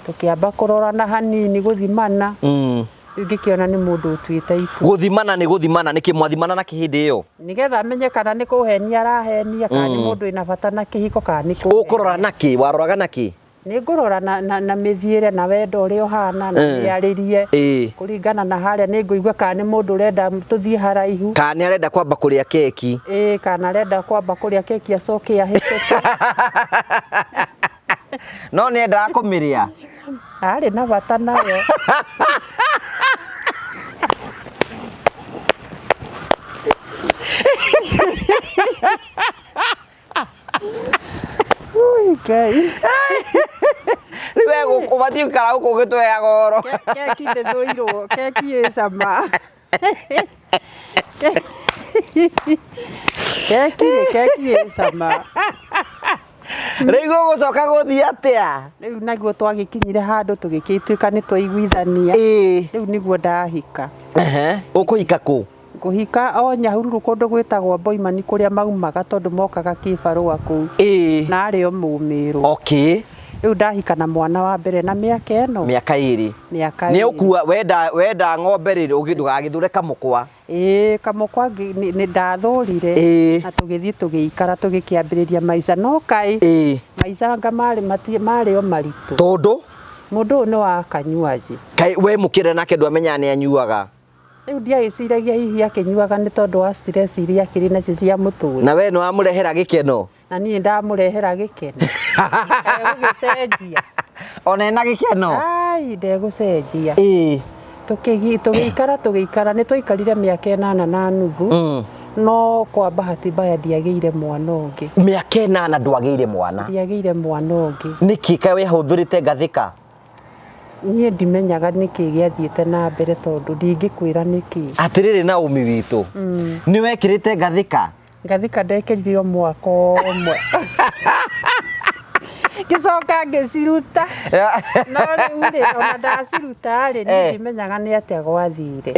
tukiamba kurorana hanini guthimana ngikiona ni mundu utwite itu guthimana ni kimwathimana na kihindi iyo nigetha amenye kana ni kuhenia arahenia kana ni mundu ina bata na kihiko kana ni ukurora naki waroraga naki ni ngurora na mithiire na wendo uri ohana na niaririe kuringana na haria ni nguigwa kana ni mundu urenda tuthie haraihu kana arenda kwamba kuria keki kana arenda kwamba kuria keki acoke ahituka no ni enda kumiria ari na bata nayo Ui riwe ubati ukara uko gitwea goro keki ndethuirwo keki icama keki icama rigo gucoka guthii atia riu naguo twagikinyire handu tugikituika ni twaiguithania riu niguo ndahika ukuhika ku kuhika o Nyahururu kundu gwitagwo Boimani kuria maumaga tondu mokaga kibarua ku na ario Mumiru riu ndahika na mwana wa mbere na miaka eno miaka iri ni ukua wenda ng'ombe riri ugidugagithure kamukwa kamukwa ni ndathurire na tugithii tugiikara tugikiambiriria maica no kai maica anga mari o maritu tondu mundu ni wa kanyuaji kai we mukire nake ndwamenya ni anyuaga riu ndiaiciragia hihi akinyuaga ni tondu wa stress iria akiri nacio cia muture na we no amurehera gikeno na nie ndamurehera gikeno gucenjia ona ena gikeno ai ndegucenjia tugiikara ni twaikarire miaka 8 na nuthu no kwa bahati mbaya ndiageire mwana ungi miaka 8 ndwageire mwana ndiageire mwana ungi niki kawe huthurite ngathika nie ndimenyaga niki giathiete na mbere tondu ndingikwira niki atiriri na umi witu ni wekirite ngathika ndekiririo mwaka umwe gicoka ngiciruta no riu ri ona ndaciruta ri ndimenyaga ni atia gwathire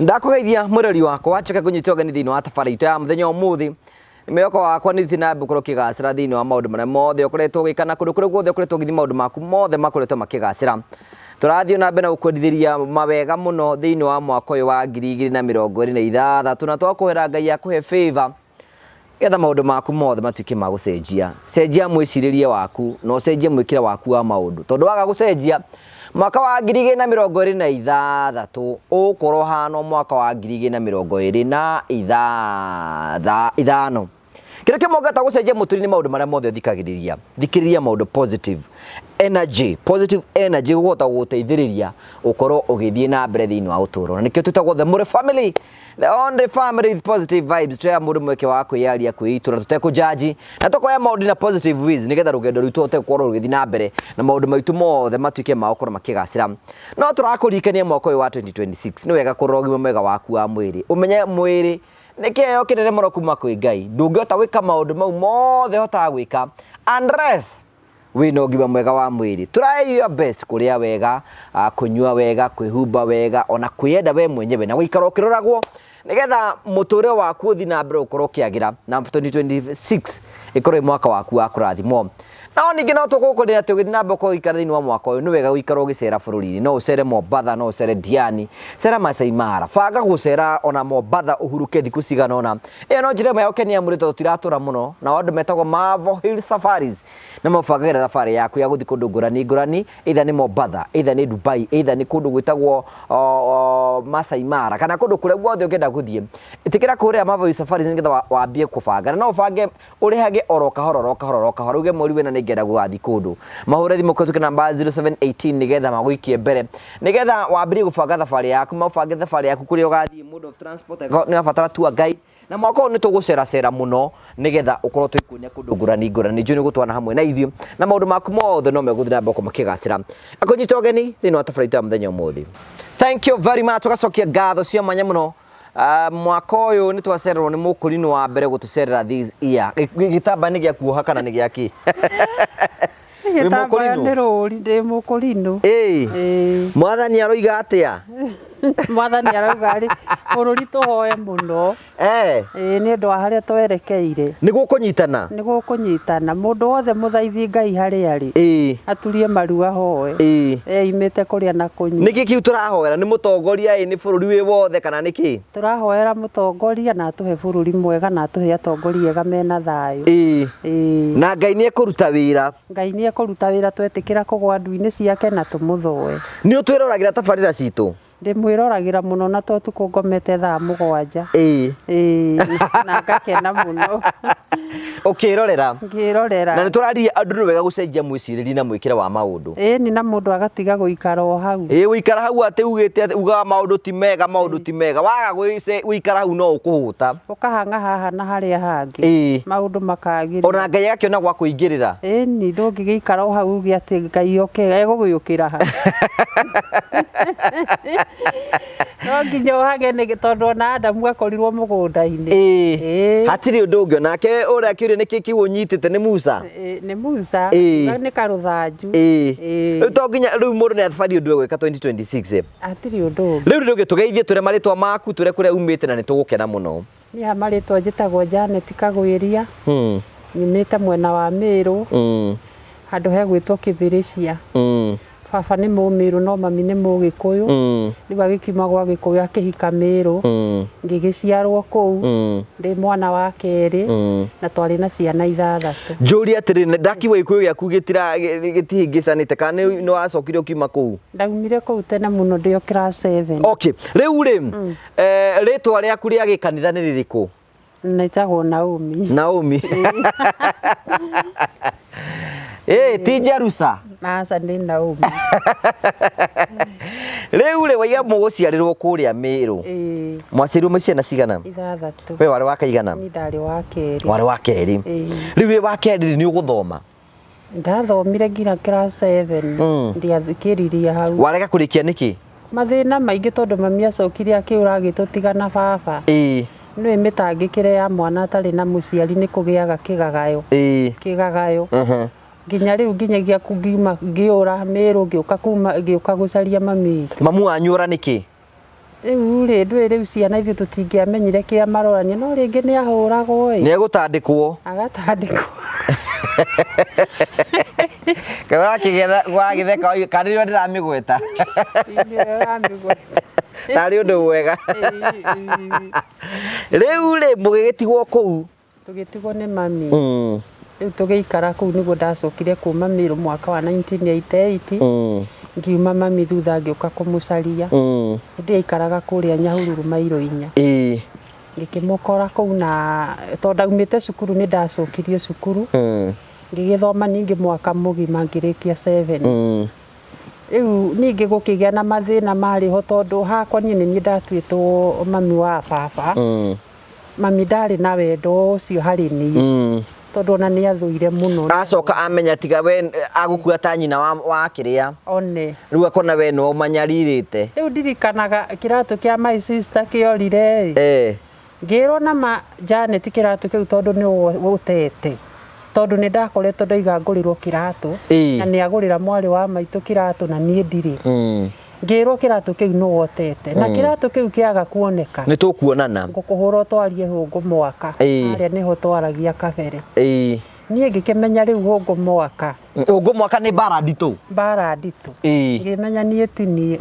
ndakugeithia mureri wakwa achoke kunyita ogeni thini wa tabarita ya muthenya umuthi meyoko wakwa ni thina mbukuro kigacira thini wa maundu maria mothe ukoretwo gikana kundu kuri guothe ukoretwo githi maundu maku mothe makoretwo makigacira turathio na mbere ukwendithiria mawega muno thini wa mwaka uyu wa 2026 na twakwira Ngai akuhe favor getha maundu maku mothe matuike ma gucenjia cenjia mwiciririe waku no cenjie mwikira waku wa maundu tondu waga gucenjia mwaka wa 2026 ukorwo hano mwaka wa 2025 kile kimogata gucenjia muturini maundu maria mothe thikagiriria maundu positive energy gugota guteithiriria ukorwo ugithie na mbere thini wa uturo na nikio tutagwo the Mure family, the only family with positive vibes twa mundu mweke wa kwiyaria kwiitura tutekujaji na tukoya maundu na positive ways nigetha rugendo rwitu utekorwo rugithi na mbere na maundu maitu mothe matuike ma ukorwo makigacira no turakurikania mwaka uyu wa 2026 ni wega kurogima mwega waku wa mwiri umenye mwiri nikio kinene muno kuma kwi Ngai ndungihota gwika maundu mau mothe hotaga gwika unless wina ugima mwega wa mwiri try your best kuria wega kunyua wega kwihumba wega ona kwiyenda we mwenyewe na guikara ukiroragwo nigetha muture waku uthi na mbere ukorwo kiagira na 2026 ikorwo mwaka waku wa kurathimo no ningi no tugukorera ati ugithi na mbere ko ikara thini wa mwaka uyu ni wega guikara ugicera bururi no ucere Mombatha no ucere Diani cera Masai Mara banga gucera ona Mombatha uhuruke thiku cigana ona no njire ma yokenia muri to tiratura muno na andu metagwo Mavo Hill Safaris na mabangagira thabari yaku ya guthi kundu ngurani either ni Mombatha either ni Dubai either ni kundu gwitagwo Masai Mara kana kundu kuria guothe ungenda guthie itikira kuria Mavo Hill Safaris nigetha wambie kubanga no ubange urihage orokahoro uge muri wena ngenda gwathi kundu mahure thimu kwetu namba 0718 nigetha magwikie mbere nigetha wambire gubanga thabari yaku mabange thabari yaku kuria ugathi mode of transport ni abatara tour guide na mwaka uyu ni tugucera muno nigetha ukorwo twikunya kundu ngurani njuni gutwana hamwe na ithio na maundu maku mothe no meguthira mboko makigacira akunyita ogeni thini wa tabarita muthenya umuthi. Thank you very much ugacokia ngatho cia mwanya muno mwaka uyu ni twacererwo ni mukurino wa mbere gutucerera this year gitamba ni giakuoha kana ni giaki Gĩtambaya nĩ rũri ndĩ mũkũrinũ. Mwathani aroiga atĩa? Mwathani arauga rĩ bũrũri tũhoe mũno. Nĩ ũndũ wa harĩa twerekeire. Nĩ gũkũnyitana? Nĩ gũkũnyitana. Mũndũ wothe mũthaithi Ngai harĩa arĩ. Aturie maru ahoe. Imĩte kũrĩa na kũnyua. Nĩkĩ kĩu tũrahoera? Nĩ mũtongoria nĩ bũrũri wĩ wothe kana nĩkĩ? Tũrahoera mũtongoria na atũhe bũrũri mwega na atũhe atongoria ega mena thayũ. Na Ngai nĩ ekũruta wĩra. Ngai nĩ ekũruta wĩra twetĩkĩra kũgwa ndu-inĩ ciake na tũmũthoe. Nĩ ũtwĩroragĩra tabarĩra citũ? Ndĩmwĩroragĩra mũno na to tukũ ngomete thaa 7. Na ngakena mũno. Ũkĩrorera? Ngĩrorera. Na nĩ tũraririe andũ nĩ wega gũcenjia mwĩcirĩrie na mwĩkĩre wa maũndũ. Nĩ na mũndũ agatiga gũikara o hau. Gũikara hau atĩ ugĩte ugaga maũndũ ti mega, maũndũ ti mega. Waga gũikara hau no ũkũhũta. Ũkahanga haha na harĩa hangĩ. Maũndũ makagĩrĩra. Ona Ngai agakĩona gwa kũingĩrĩra. Nĩ ndũngĩgĩikara o hau uge atĩ Ngai egũgĩũkĩra ha. No nginya uhage nĩ tondũ ona Adamu akorirwo mũgũnda-inĩ. Hatirĩ ũndũ ũngĩ. Nake ũrĩa kĩũria nĩkĩ kĩu ũnyitĩte nĩ Musa? Nĩ Musa. Nĩ karũthanju. Rĩu to nginya rĩu mũndũ nĩ atabatiĩ ũndũ gwĩka 2026. Hatirĩ ũndũ ũngĩ. Rĩu nĩ ũgĩtũgeithie tũrĩa marĩtwa maku tũrĩa kũrĩa umĩte na nĩ tũgũkena mũno. Niĩ marĩtwa njĩtagwo Janet Kagwĩria. Nyumĩte mwena wa Mĩrũ. Handũ hegwĩtwo Kĩbĩrĩcia. Baba nĩ Mũmĩrũ no mami nĩ Mũgĩkũyũ. Rĩu agĩkiuma gwa Gĩkũyũ akĩhika Mĩrũ. Ngĩgĩciarwo kũu. Ndĩ mwana wa kerĩ na twarĩ na ciana 6. Njũria atĩrĩ ndakiuga Gĩkũyũ gĩaku gĩtihĩngĩcanĩte kana nĩ wacokire ũkiuma kũu? Ndaumire kũu tene mũno ndĩ o class 7. Rĩu rĩ rĩtwa rĩaku rĩa gĩkanitha nĩ rĩrĩkũ? Nĩtagwo Naomi. Naomi. Ti Jerusa. Aca nĩ Naomi. Rĩu rĩ waiga mũgũciarĩrwo kũrĩa Mĩrũ. Mwaciarirwo ciana cigana? 6. We warĩ wa kaigana? Niĩ ndarĩ wa kerĩ. Warĩ wa kerĩ. Rĩu wĩ wa kerĩ nĩ ũgũthoma? Ndathomire nginya class 7. Ndiathikĩririe hau. Warega kũrĩkia nĩkĩ? Mathĩna maingĩ tondũ mami acokire akĩũra agĩtũtiga na baba. Nĩwe mĩtangĩkĩre ya mwana atarĩ na mũciari nĩ kũgĩaga kĩgagayo. Kĩgagayo. Nginya rĩu nginyagia kungiuma ngĩũra Mĩrũ ngĩũka gũcaria mami witũ. Mamu wanyu ũra nĩkĩ? Rĩu rĩu ciana ithuĩ tũtingĩamenyire kĩrĩa marorania no rĩngĩ nĩ ahũragwo. Nĩ egũtandĩkwo? Agatandĩkwo. Kaũra kĩgetha gwagĩtheka kana rĩu ndĩramĩgweta. Tarĩ ũndũ mwega. Rĩu rĩ mũgĩgĩtigwo kũu? Tũgĩtigwo nĩ mami. Rĩu tũgĩikara kũu nĩguo ndacokire kuma Mĩrũ mwaka wa 1988. Ngiuma mami thutha ngĩũka kũmũcaria. Ndĩaikaraga kũrĩa Nyahururu mairo 4. Ngĩkĩmũkora kũu na tondũ ndaumĩte cukuru nĩ ndacokirie cukuru. Ngĩgĩthoma ningĩ mwaka mũgima ngĩrĩkia 7. Rĩu ningĩ gũkĩgĩa na mathĩna marĩho tondũ hakwa niĩ nĩ ndatuĩtwo mami wa baba. Mami ndarĩ na wendo ũcio harĩ niĩ. Tondũ ona nĩ athũire mũno. Acoka amenya tiga we agũkua ta nyina wa kĩrĩa. One. Rĩu akona we no manyarirĩte. Rĩu ndirikanaga kĩratũ kĩa my sister kĩorire. Ngĩrwo na Janet kĩratũ kĩu tondũ nĩ ũtete. Tondũ nĩ ndakoretwo ndaiga ngũrĩrwo kĩratũ na nĩ agũrĩra mwarĩ wa maitũ kĩratũ na niĩ ndirĩ. Ngĩrwo kĩratũ kĩu nĩ wotete na kĩratũ kĩu kĩaga kuoneka. Nĩ tũkuonana. Ngũkũhũra twarie hũngũ mwaka. Harĩa nĩho twaragia kabere. Niĩ ngĩkĩmenya rĩu hũngũ mwaka. Hũngũ mwaka nĩ mbara nditũ? Mbara nditũ. Ngĩmenya niĩ ti niĩ.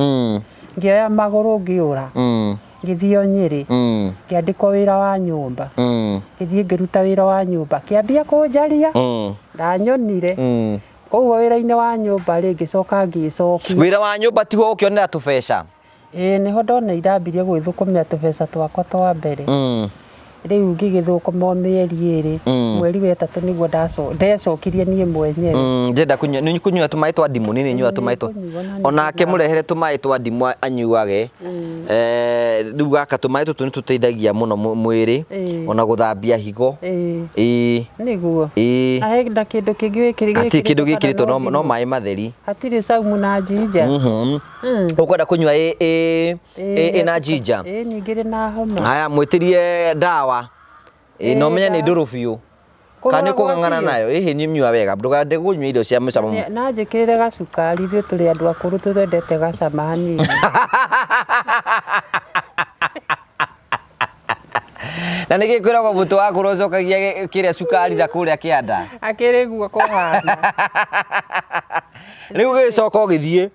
Ngĩoya magũrũ ngĩũra. Ngĩthiĩ o Nyĩrĩ. Ngĩandĩkwo wĩra wa nyũmba. Ngĩthiĩ ngĩruta wĩra wa nyũmba. Kĩambia kũnjaria. Ndanyonire. Koguo wĩra-inĩ wa nyũmba rĩ ngĩcoka ngĩcokia. Wĩra wa nyũmba tiho ũkĩonera tũbeca? Nĩho ndona irambirie gwĩthũkũmĩra tũbeca twakwa twa mbere. Rĩu ngĩgĩthũkũma mĩeri 2. Mweri wa 3 nĩguo ndecokirie niĩ mwenyewe. Ndenda kũnyua tũmaĩ twa ndimũ nĩ nyua tũmaĩ twa. Onake mũrehere tũmaĩ twa ndimũ anyuage. Rĩu gaka tũmaĩ tũtũ nĩ tũteithagia mũno mwĩrĩ ona gũthambia higo. Nĩguo. Na hena kĩndũ kĩngĩ kĩndũ gĩkĩrĩtwo no maĩ matheri. Hatirĩ saumu na jinja. Ũkwenda kũnyua ĩna jinja? Ningĩ na homa. Haya mwĩtĩrie ndawa. No menye nĩ ndũrũ biũ. Kana kung'ang'ana nayo ihi ni mnyua wega ndugande kunyua irio cia mucamo na njikirire gacukari ithuĩ tũrĩ andũ akũrũ tũtendete gacama hanini. Na nĩ gĩkwĩragwo mũtũ wa kũrũ ũcokagia kĩrĩa cukari na kũrĩa kĩanda akĩrĩ guo kũhana rĩu gĩcoka ũgĩthiĩ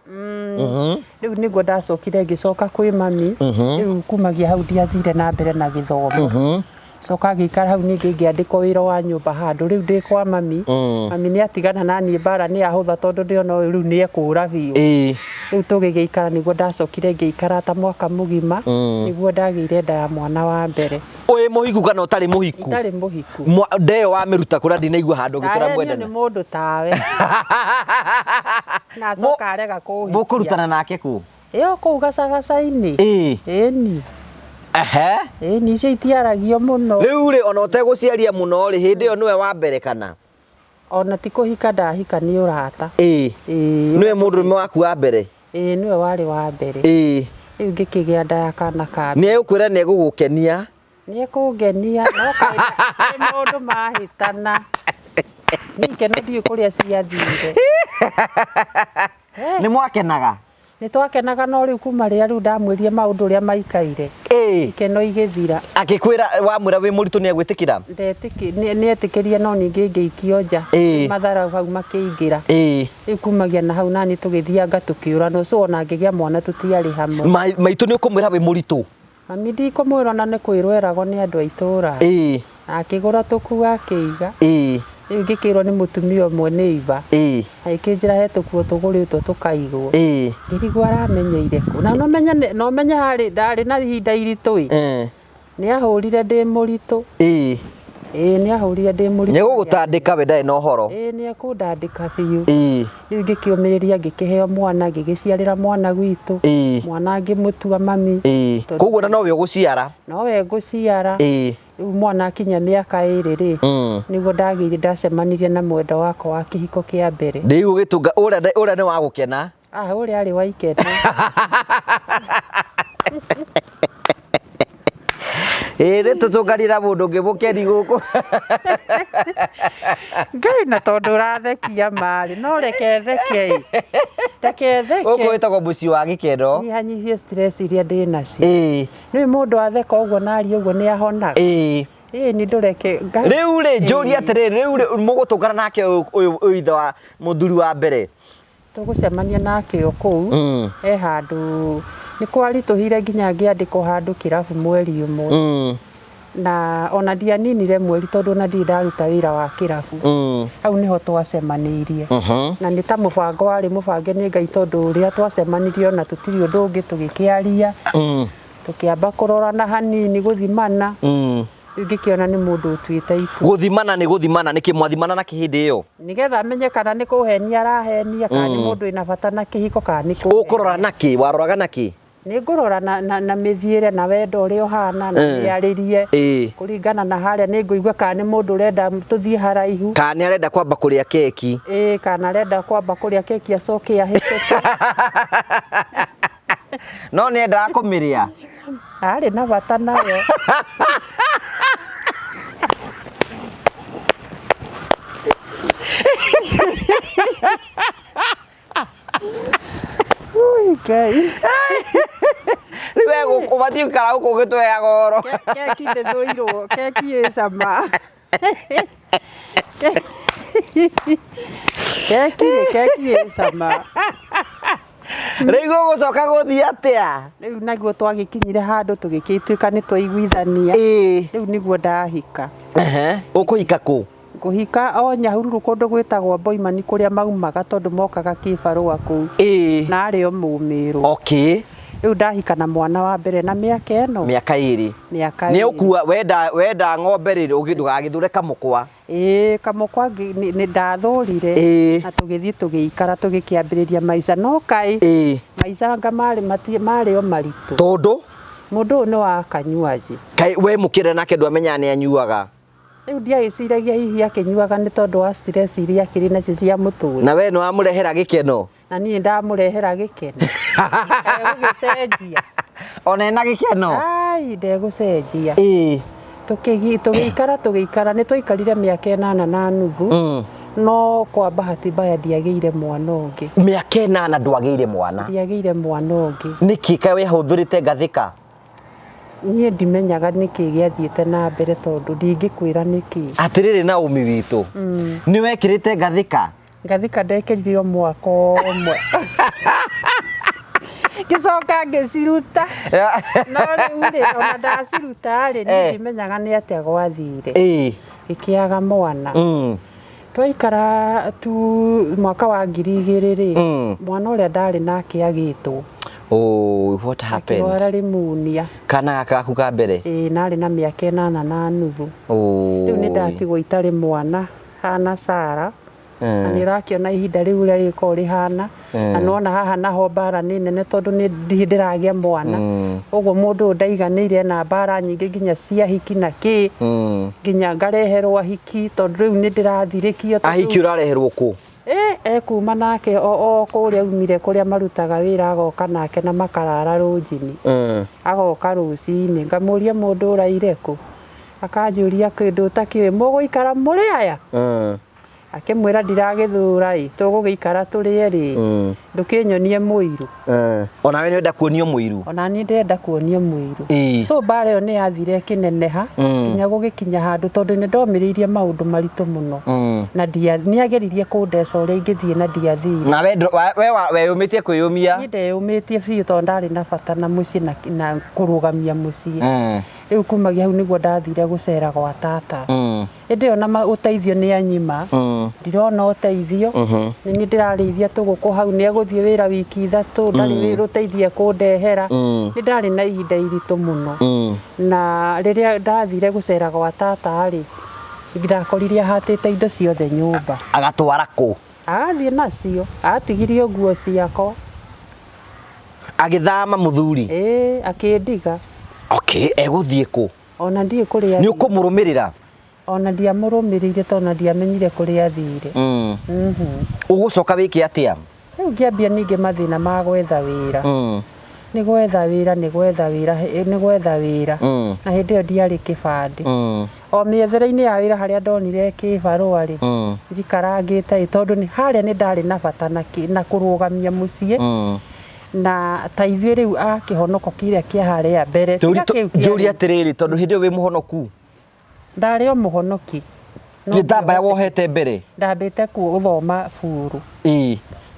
rĩu nĩguo ndacokire ngĩcoka kwĩ mami rĩu kumagia hau ndiathire na mbere na gĩthomo coka ngĩikara hau ningĩ ngĩandĩkwo wĩra wa nyũmba handũ rĩu ndĩ kwa mami mami nĩ atigana na niĩ mbara nĩ ahũtha tondũ ndĩona ũyũ rĩu nĩ ekũra biũ rĩu tũgĩgĩikara nĩguo ndacokire ngĩikara ta mwaka mũgima nĩguo ndagĩire nda ya mwana wa mbere. Ũyĩ mũhiku kana ũtarĩ mũhiku? Ndarĩ mũhiku. Ndeyo wamĩruta kũrĩa ndinaigua handũ ũgĩtũra mwendana. Nĩ mũndũ tawe na coka arega kũhikia. Mũkũrutana nake kũ? Ĩyo kũu gacagaca-inĩ. Ĩni. Ĩni icio itiaragio mũno. Rĩu rĩ ona ũtegũciaria mũno rĩ hĩndĩ ĩyo nĩwe wa mbere kana? Ona ti kũhika ndahika nĩ ũrata. Nĩwe mũndũrũme waku wa mbere? Nĩwe warĩ wa mbere. Rĩu ngĩkĩgĩa nda ya kana ka. Nĩ egũkwĩra nĩ egũgũkenia? Nĩ ekũngenia no kaĩ maũndũ mahĩtana. Nikeno ndiũ kũrĩa ciathire. Nĩ mwakenaga? Nĩ twakenaga no rĩu kuma rĩrĩa ndamwĩrire maũndũ ũrĩa maikaire. Ikeno igĩthira. Akĩkwĩra wamwĩra wĩ mũritũ nĩ egwĩtĩkĩra? Nĩ etĩkĩrie no ningĩ ngĩikio nja. Matharaũ hau makĩingĩra. Rĩu kumagia na hau nani tũgĩthianga tũkĩũrana ũcio ona ngĩgĩa mwana tũtiarĩ hamwe. Maitũ nĩ ũkũmwĩra wĩ mũritũ? Mami ndikũmwĩra na nĩ kwĩrwo eragwo nĩ andũ a itũũra. Akĩgũra tũkuo akĩiga. Rĩu ngĩkĩrwo nĩ mũtumia ũmwe nĩ iba. Agĩkĩnjĩra he tũkuo tũgũrĩtwo tũkaigwo. Ngĩrigwo aramenyeire kũ na no menya harĩ ndarĩ na ihinda iritũ nĩ ahũrire ndĩ mũritũ. Nĩ ahũrire ndĩ mũritũ. Nĩ gũgũtandĩka we ndarĩ na ũhoro? Nĩ ekũndandĩka biũ. Rĩu ngĩkĩũmĩrĩria ngĩkĩheo mwana ngĩgĩciarĩra mwana gwitũ. Mwana ngĩmũtua mami. Koguo nowe ũgũciara? Nowe ngũciara. Rĩu mwana akinya mĩaka ĩrĩ rĩ nĩguo ndagĩire ndacemanirie na mwenda wakwa wa kĩhiko kĩa mbere. Rĩu ũgĩtũnga ũrĩa nĩ wa gũkena? Ũrĩa arĩ wa ikena. Nĩ tũtũnganĩra mũndũ ũngĩ mũkeni gũkũ. Ngai na tondũ ũrathekia marĩ no reke theke. Reke theke. Gũkũ wĩtagwo mũciĩ wa gĩkeno. Nyihanyihie stress iria ndĩ nacio. Nĩ mũndũ atheka ũguo na aria ũguo nĩ ahonaga. Nĩ ndũreke. Rĩu rĩ njũria atĩrĩrĩ rĩu mũgũtũngana nake ũyũ ithe wa mũthuri wa mbere? Tũgũcemania nake o kũu handũ nĩ kwaritũhire nginya ngĩandĩkwo handũ kĩrabu mweri ũmwe. Na ona ndianinire mweri tondũ ona ndirĩ ndaruta wĩra wa kĩrabu. Hau nĩho twacemanĩirie. Na nĩ ta mũbango warĩ mũbange nĩ Ngai tondũ ũrĩa twacemanirie ona tũtirĩ ũndũ ũngĩ tũgĩkĩaria. Tũkĩamba kũrorana hanini gũthimana. Rĩu ngĩkĩona nĩ mũndũ ũtuĩte itua. Gũthimana nĩ gũthimana nĩkĩ mwathimana na kĩhĩndĩ ĩyo? Nĩgetha amenye kana nĩ kũhenia arahenia kana nĩ mũndũ wĩna bata na kĩhiko kana nĩ kũhenia. Ũkũrora nakĩ? Waroraga nakĩ? Nĩ ngũrora na mĩthiĩre na wendo ũrĩa ũhana na mĩarĩrie kũringana na harĩa nĩ ngũigua kana nĩ mũndũ ũrenda tũthiĩ haraihu kana nĩ arenda kwamba kũrĩa keki. Kana arenda kwamba kũrĩa keki acoke ahĩtũke. No nĩ endaga kũmĩrĩa? Arĩ na bata nayo. Ngai. Rĩu ũbatiĩ gũikara gũkũ ũgĩtũheaga ũhoro. Keki ndĩthũirwo, keki ĩ cama. Keki ĩ cama. Rĩu gũgũcoka gũthiĩ atĩa? Rĩu naguo twagĩkinyire handũ tũgĩtuĩka nĩ twaiguithania. Rĩu nĩguo ndahika. Ũkũhika kũ? Ngũhika o Nyahururu kũndũ gwĩtagwo Boimani kũrĩa maumaga tondũ mokaga kĩbarũa kũu. Na arĩ o Mũmĩrũ. Rĩu ndahika na mwana wa mbere na mĩaka ĩno. Mĩaka ĩrĩ. Nĩ ũkua wenda ng'ombe rĩrĩ ndũgagĩthure kamũkwa? Kamũkwa nĩ ndathũrire na tũgĩthiĩ tũgĩikara tũgĩkĩambĩrĩria maica no kaĩ maica anga marĩ o maritũ. Tondũ mũndũ ũyũ nĩ wa kanyuaji. Kaĩ we mũkĩrĩ nake ndwamenyaga nĩ anyuaga? Rĩu ndiagĩciragia hihi akĩnyuaga nĩ tondũ wa stress iria akĩrĩ nacio cia mũtũrĩre. Na we nĩ wamũrehera gĩkeno? Na niĩ ndamũrehera gĩkeno. Ndegũgĩcenjia. Ona ena gĩkeno? Ndegũcenjia. tũgĩikara nĩ twaikarire mĩaka 8 na nuthu no kwa bahati mbaya ndiagĩire mwana ũngĩ. Mĩaka 8 ndwagĩire mwana? Ndiagĩire mwana ũngĩ. Nĩkĩ kaĩ wehũthĩrĩte ngathĩka? Niĩ ndimenyaga nĩkĩ gĩathiĩte na mbere tondũ ndingĩkwĩra nĩkĩ. Atĩrĩrĩ Naomi witũ, nĩ wekĩrĩte ngathĩka? Ngathĩka ndekĩrire mwaka ũmwe. Ngĩcoka ngĩciruta. No rĩu ona ndaciruta niĩ ndimenyaga nĩ atĩa gwathire. Gĩkĩaga mwana. Twaikara tu mwaka wa 2000 mwana ũrĩa ndarĩ nake agĩtwo. Oh, what happened? Akĩrwara pneumonia. Kana gakaku ka mbere? Narĩ na mĩaka 8 na nuthu. Rĩu nĩ ndatigwo itarĩ mwana hana Sara. Na nĩ ũrakĩona ihinda rĩu ũrĩa rĩkoragwo rĩhana. Na nona haha naho mbara nĩ nene tondũ nĩ ndĩragĩa mwana. Ũguo mũndũ ndaiganĩire na mbara nyingĩ nginya cia hiki na kĩ. Nginya ngareherwo ahiki tondũ rĩu nĩ ndĩrathirĩkio. Ahiki ũrareherwo kũ? Kuma nake o kũrĩa umire kũrĩa marutaga wĩra agoka nake na makarara rũnjini. Agoka rũcinĩ ngamũria mũndũ ũraire kũ? Akanjũria kĩndũ ũtakĩũĩ, mũgũikara mũrĩ aya? Akĩmwĩra ndiragĩthũra tũgũgĩikara tũrĩ erĩ ndũkĩnyonie mũiru. Ona we nĩwenda kuonio mũiru? Ona niĩ ndĩrenda kuonio mũiru. So mbara ĩyo nĩ yathire ĩkĩneneha nginya gũgĩkinya handũ tondũ nĩ ndomĩrĩirie maũndũ maritũ mũno. Na nĩageririe kũndeca ũrĩa ingĩthiĩ na ndiathire. Na we yũmĩtie kwĩyũmia? Niĩ ndeyũmĩtie biũ tondũ ndarĩ na bata na mũciĩ na kũrũgamia mũciĩ. Rĩu kumagia hau nĩguo ndathire gũcera gwa tata. Ĩndĩ ona ũteithio nĩ anyima. Ndirona ũteithio. Nĩ ndĩrarĩithia tũgũkũ hau nĩ egũthiĩ wĩra wiki 3 ndarĩ wĩra ũteithie kũndehera. Nĩ ndarĩ na ihinda iritũ mũno. Na rĩrĩa ndathire gũcera gwa tata rĩ ndakorire ahatĩte indo ciothe nyũmba. Agatwara kũ? Agathiĩ nacio. Atigirie nguo ciakwa. Agĩthama mũthuri? Akĩndiga. Okay, egũthiĩ kũ? Ona ndiĩ kũrĩa. Nĩ ũkũmũrũmĩrĩra? Ona ndiamũrũmĩrĩire tondũ ona ndiamenyire kũrĩa athire. Ũgũcoka wĩke atĩa? Rĩu ngĩambia ningĩ mathĩna ma gwetha wĩra. Nĩ gwetha wĩra. Na hĩndĩ ĩyo ndiarĩ kĩbandĩ. O mĩethere-inĩ ya wĩra harĩa ndonire kĩbarũa rĩ njikarangĩte tondũ harĩa nĩ ndarĩ na bata na kũrũgamia mũciĩ. Na ta ithuĩ rĩu kĩhonoko kĩrĩa kĩa harĩa mbere. Njũria atĩrĩrĩ tondũ hĩndĩ ĩyo wĩ mũhonoku? Ndarĩ o mũhonoki. Ndambaya wohete mbere? Ndambĩte gũthoma buru.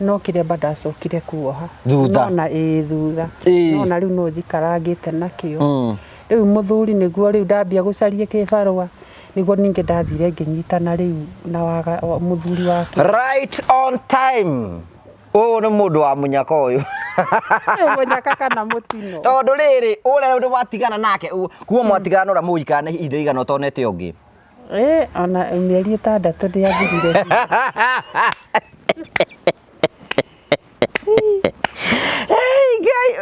No kĩrĩa ndacokire kuoha. Thutha? Nona thutha. Nona rĩu no njikarangĩte nakĩo. Rĩu mũthuri nĩguo rĩu ndambia gũcaria kĩbarũa. Nĩguo ningĩ ndathire ngĩnyitana rĩu na mũthuri wake. Right on time. Ũyũ nĩ mũndũ wa mũnyaka ũyũ. Mũnyaka kana mũtino. Tondũ rĩrĩ ũrĩa nĩ watigana nake kuuma mwatigana ũrĩa mũikara nĩ ihinda rĩigana ũtonete ũngĩ? Ona mĩeri 6 ndĩathirire.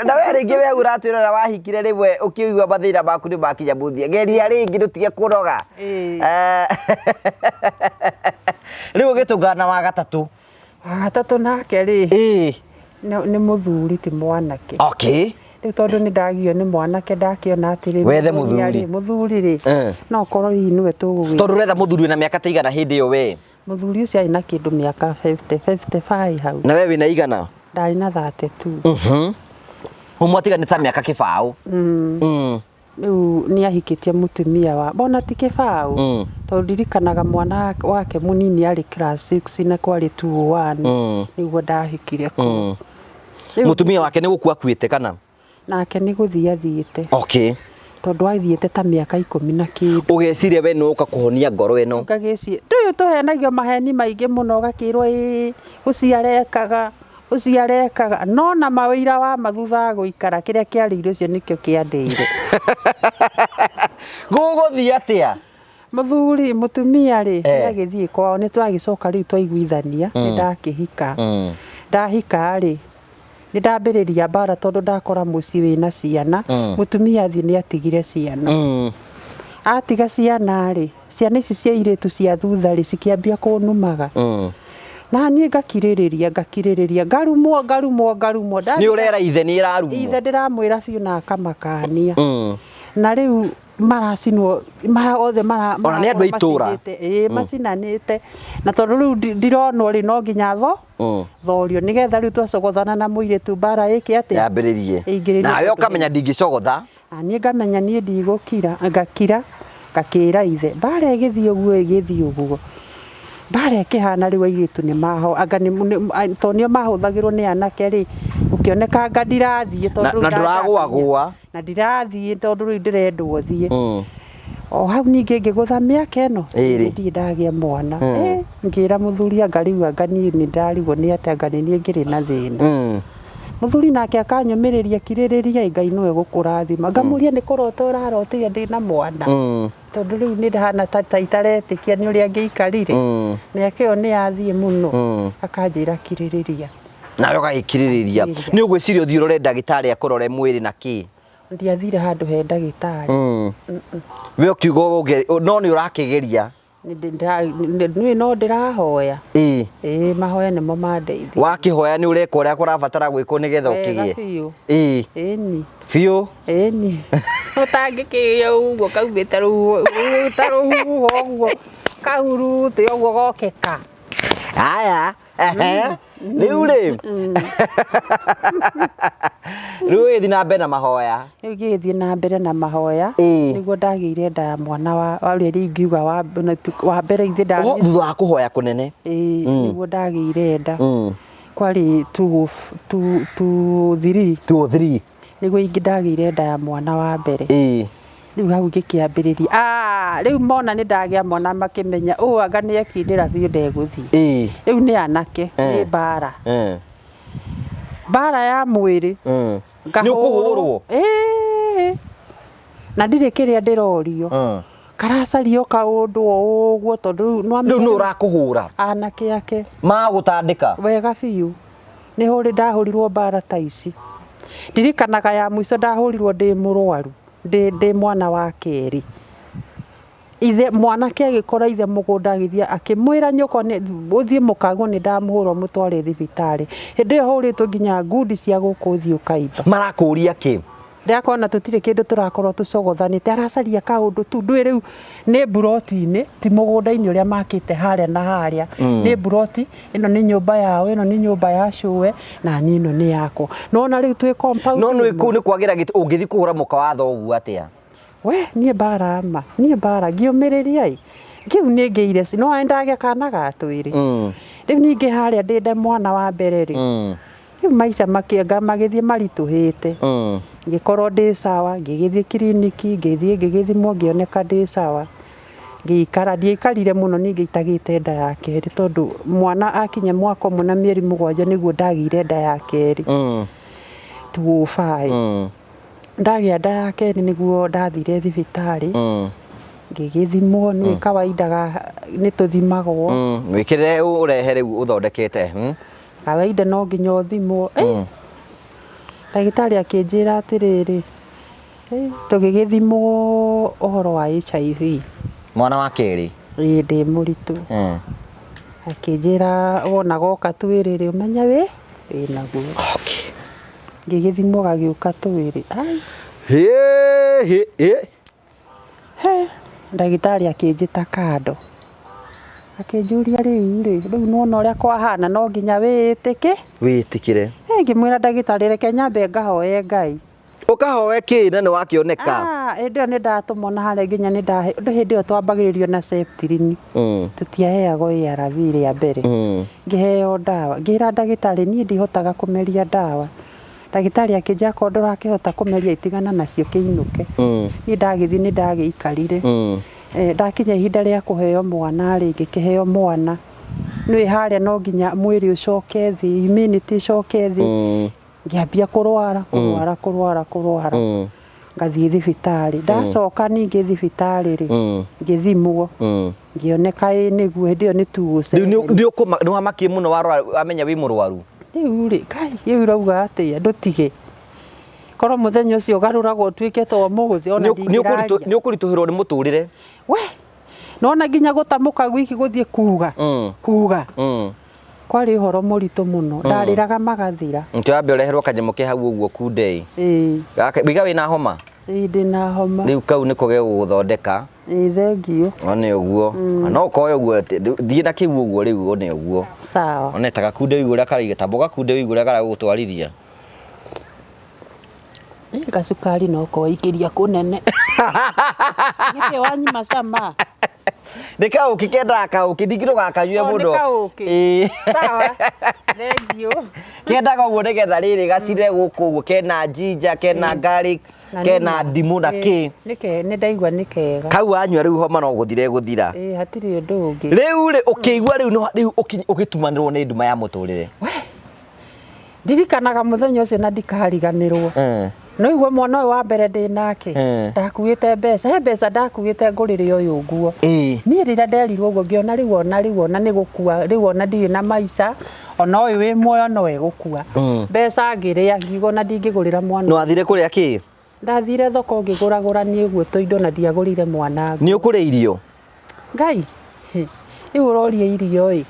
Na we rĩngĩ we ũratwĩra ũrĩa wahikire rĩmwe ũkĩigua mathĩna maku nĩ makinya mũthia. Geria rĩngĩ ndũtige kũnoga. Rĩu ũgĩtũngana wa gatatũ? Gatatũ nake rĩ nĩ mũthuri ti mwanake. Okay. Rĩu tondũ nĩ ndagio nĩ mwanake ndakĩona atĩrĩ wethe mũthuri. Mũthuri rĩ no korwo hihi nĩwe tũgũgĩka. Tondũ ũretha mũthuri wĩna mĩaka ta igana hĩndĩ ĩyo we? Mũthuri ũcio arĩ na kĩndũ mĩaka 55 hau. Na we wĩna igana? Ndarĩ na 32. Mũmwatigana ta mĩaka kĩbaũ? Rĩu nĩ ahikĩtie mũtumia wa bona ti kĩbaũ tondũ ndirikanaga mwana wake mũnini arĩ class 6 na kwarĩ 201 nĩguo ndahikire kũ. Mũtumia wake nĩ gũkua akuĩte kana? Nake nĩ gũthiĩ athiĩte. Okay. Tondũ athiĩte ta mĩaka 10 na kĩndũ. Ũgeciria we nĩ ũka kũhonia ngoro ĩno? Ngagĩciria ndũyũ tũhenagio maheni maingĩ mũno ũgakĩrwo ũciarekaga no na mawĩra wa mathutha gũikara kĩrĩa kĩarĩire ũcio nĩkĩo kĩandĩire. Gũgũthiĩ atĩa? Mũthuri mũtumia rĩ agĩthiĩ kwao nĩ twagĩcoka rĩu twaiguithania nĩ ndakĩhika. Ndahika rĩ nĩ ndambĩrĩria mbara tondũ ndakora mũciĩ wĩna ciana. Mũtumia athiĩ nĩ atigire ciana. Atiga ciana rĩ ciana ici cia airĩtu cia thutha rĩ cikĩambia kũnumaga. Na niĩ ngakirĩrĩria ngarumwo. Nĩ ũrera ithe nĩ ĩrarumwo? Ithe ndĩramwĩra biũ na akamakania. Na rĩu maracinwo mara othe mara ona nĩ andũ a itũra macinanĩte na tondũ rĩu ndironwo rĩ no nginya thorio nĩgetha rĩu twacogothana na mũirĩtu mbara ĩkĩ atĩa yambĩrĩrie nawe ũkamenya ndingĩcogotha niĩ ngamenya niĩ ndigũkira ngakĩra ithe mbara ĩgĩthiĩ ũguo mbara ĩkĩhana rĩu airĩtu nĩ maho anga tondũ nĩo mahũthagĩrwo nĩ anake rĩ ũkĩoneka anga ndirathiĩ tondũ na ndũragũagũa na ndirathiĩ tondũ rĩu ndĩrendwo thiĩ o hau ningĩ ngĩgũtha mĩaka ĩno ndiĩ ndagĩa mwana ngĩra mũthuri anga rĩu anga niĩ nĩ ndarigwo nĩ atĩ anga nĩ niĩ ngĩrĩ na thĩna mũthuri nake akanyũmĩrĩria kirĩrĩria Ngai nĩwe gũkũrathima ngamũria nĩ kũrota ũrarotire ndĩna mwana tondũ rĩu nĩ ndahana ta itaretĩkia nĩ ũrĩa ngĩikarire mĩaka ĩyo nĩ yathiĩ mũno akanjĩra kirĩrĩria nawe ũgagĩkirĩrĩria nĩ ũgwĩciria ũthiĩ ũrore ndagĩtarĩ akũrore mwĩrĩ na kĩ ndiathire handũ he ndagĩtarĩ we ũkiuga no nĩ ũrakĩgeria niĩ no ndĩrahoya mahoya nĩmo mandeithia wakĩhoya nĩ ũreka ũrĩa kũrabatara gwĩkwo nĩgetha ũkĩgĩe ĩni biũ ĩni ũtangĩkĩgĩa ũguo kaumĩte rũhuho ũguo kahurute ũguo gokĩka haya rĩu rĩ rĩu gĩthiĩ na mbere na mahoya rĩu gĩthiĩ na mbere na mahoya nĩguo ndagĩire nda ya mwana wa ũrĩa rĩu ngiuga wa mbere ithe ndagĩire thutha wa kũhoya kũnene nĩguo ndagĩire nda kwarĩ 203 nĩguo ingĩ ndagĩire nda ya mwana wa mbere rĩu hau ngĩkĩambĩrĩria rĩu mona nĩ ndagĩa mwana makĩmenya anga nĩ ekindĩra biũ ndegũthiĩ rĩu nĩ anake nĩ mbara ya mwĩrĩ ũkũhũrwo na ndirĩ kĩrĩa ndĩrorio karacario kaũndũ ũguo tondũ rĩu nĩ ũrakũhũra anake ake magũtandĩka wega biũ nĩ ndahũrirwo mbara ta ici ndirikanaga ya mũico ndahũrirwo ndĩ mũrwaru ndĩ mwana wa kerĩ ithe mwanake agĩkora ithe mũgũnda agĩthiĩ akĩmwĩra nyoko ũthiĩ mũkaguo nĩ ndamũhũra mũtware thibitarĩ hĩndĩ ĩyo hũrĩtwo nginya ngundi cia gũkũ ũthiĩ ũkaimba marakũria kĩ ndakona tũtirĩ kĩndũ tũrakorwo tũcogothanĩte aracaria kaũndũ tu ndũĩ rĩu nĩ mburoti-inĩ ti mũgũnda-inĩ ũrĩa makĩte harĩa na harĩa nĩ mburoti ĩno nĩ nyũmba yao ĩno nĩ nyũmba ya cũwe na niĩ ĩno nĩ yakwa nona rĩu twĩ compound no nĩ kwagĩra ũngĩthiĩ kũhũra mũka wa thoguo atĩa we niĩ mbara ngiũmĩrĩria kĩu nĩ ngĩire no ndagĩa kana ga twĩrĩ rĩu ningĩ harĩa ndĩ mwana wa mbere rĩ rĩu maica magĩthiĩ maritũhĩte ngĩkorwo ndĩ sawa ngĩgĩthiĩ kiriniki ngĩgĩthimwo ngĩoneka ndĩ sawa ngĩikara ndiaikarire mũno ningĩ itagĩte nda ya kerĩ tondũ mwana akinya mwaka ũmwe na mĩeri 7 nĩguo ndagĩire nda ya kerĩ 205 ndagĩa nda ya kerĩ nĩguo ndathire thibitarĩ ngĩgĩthimwo nĩ kawaida nĩ tũthimagwo wĩkĩrĩre ũrehe rĩu ũthondekete kawaida no nginya ũthimwo ndagĩtarĩ akĩnjĩra atĩrĩrĩ tũgĩgĩthimwo ũhoro wa HIV mwana wa kerĩ ndĩ mũritũ akĩnjĩra wona goka twĩrĩ ũmenya wĩnaguo ngĩgĩthimwo gagĩũka twĩrĩ ndagĩtarĩ akĩnjĩta kando akĩnjũria rĩu nona ũrĩa kwahana no nginya wĩtĩkĩre ngĩmwĩra ndagĩtarĩ reke nyambe ngahoe Ngai ũkahoe kĩ na nĩ wakĩoneka hĩndĩ ĩyo nĩ ndatũmwo na harĩa nginya hĩndĩ ĩyo twambagĩrĩrio na septrin tũtiaheagwo ARV rĩa mbere ngĩheo ndawa ngĩra ndagĩtarĩ niĩ ndihotaga kũmeria ndawa ndagĩtarĩ akĩnjĩra ko ndũrakĩhota kũmeria itigana nacio kĩinũke niĩ ndagĩthiĩ nĩ ndagĩikarire ndakinya ihinda rĩa kũheo mwana rĩngĩ kĩheo mwana nĩ harĩa no nginya mwĩrĩ ũcoke thĩ immunity ũcoke thĩ ngĩambia kũrwara ngathiĩ thibitarĩ ndacoka ningĩ thibitarĩ rĩ ngĩthimwo ngĩoneka nĩguo hĩndĩ ĩyo nĩ 207 nĩ wamakie mũno wamenya wĩ mũrwaru rĩu rĩ kai rĩu rauga atĩa ndũtige korwo mũthenya ũcio ũgarũragwo ũtuĩke to mũthĩ ona ndingĩraria nĩ ũkũritũhĩrwo nĩ mũtũrĩre we nona nginya gũtamũka gwiki gũthiĩ kuga kwarĩ ũhoro mũritũ mũno ndarĩraga magathira nĩkĩo wambe ũreherwo kanyamũ ke hau ũguo kunde wiga wĩna homa ndina homa riu kau niko ge guthondeka thengio one uguo no koyo uguo thie na kiu uguo riu one uguo sawa one taka kunde uguo kari tamboga kunde uguo kara gutwarithia Kasukari no ko ikiria kunene nike wanyima sama nika ukikenda ka ukithigiro gakanyue muno sawa thengio kenda ka uguo nigetha riri gacire guku uguo kena ginger kena garlic kena ndimu na ki nike ni ndaigua nikega kau anyua riu homa no guthire guthira hatiri undu ungi riu ri ukigua riu ukitumanirwo ni nduma ya muturire ndirikanaga muthenya ucio na ndikariganirwo no igwa mwana wa mbere ndi nake ndakuite mbeca ndakuite ngurire uyu nguo ni rira nderirwo uguo ngiona riu ona ni gukua riu ona ndiri na maica ona uyu wi muoyo no egukua mbeca ngiria ngiugo na ndingigurira mwana no athire kuria ki ndathire thoko ngiguragura ni guo toindo na ndiagurire mwana ni ukure irio ngai riu urorie irio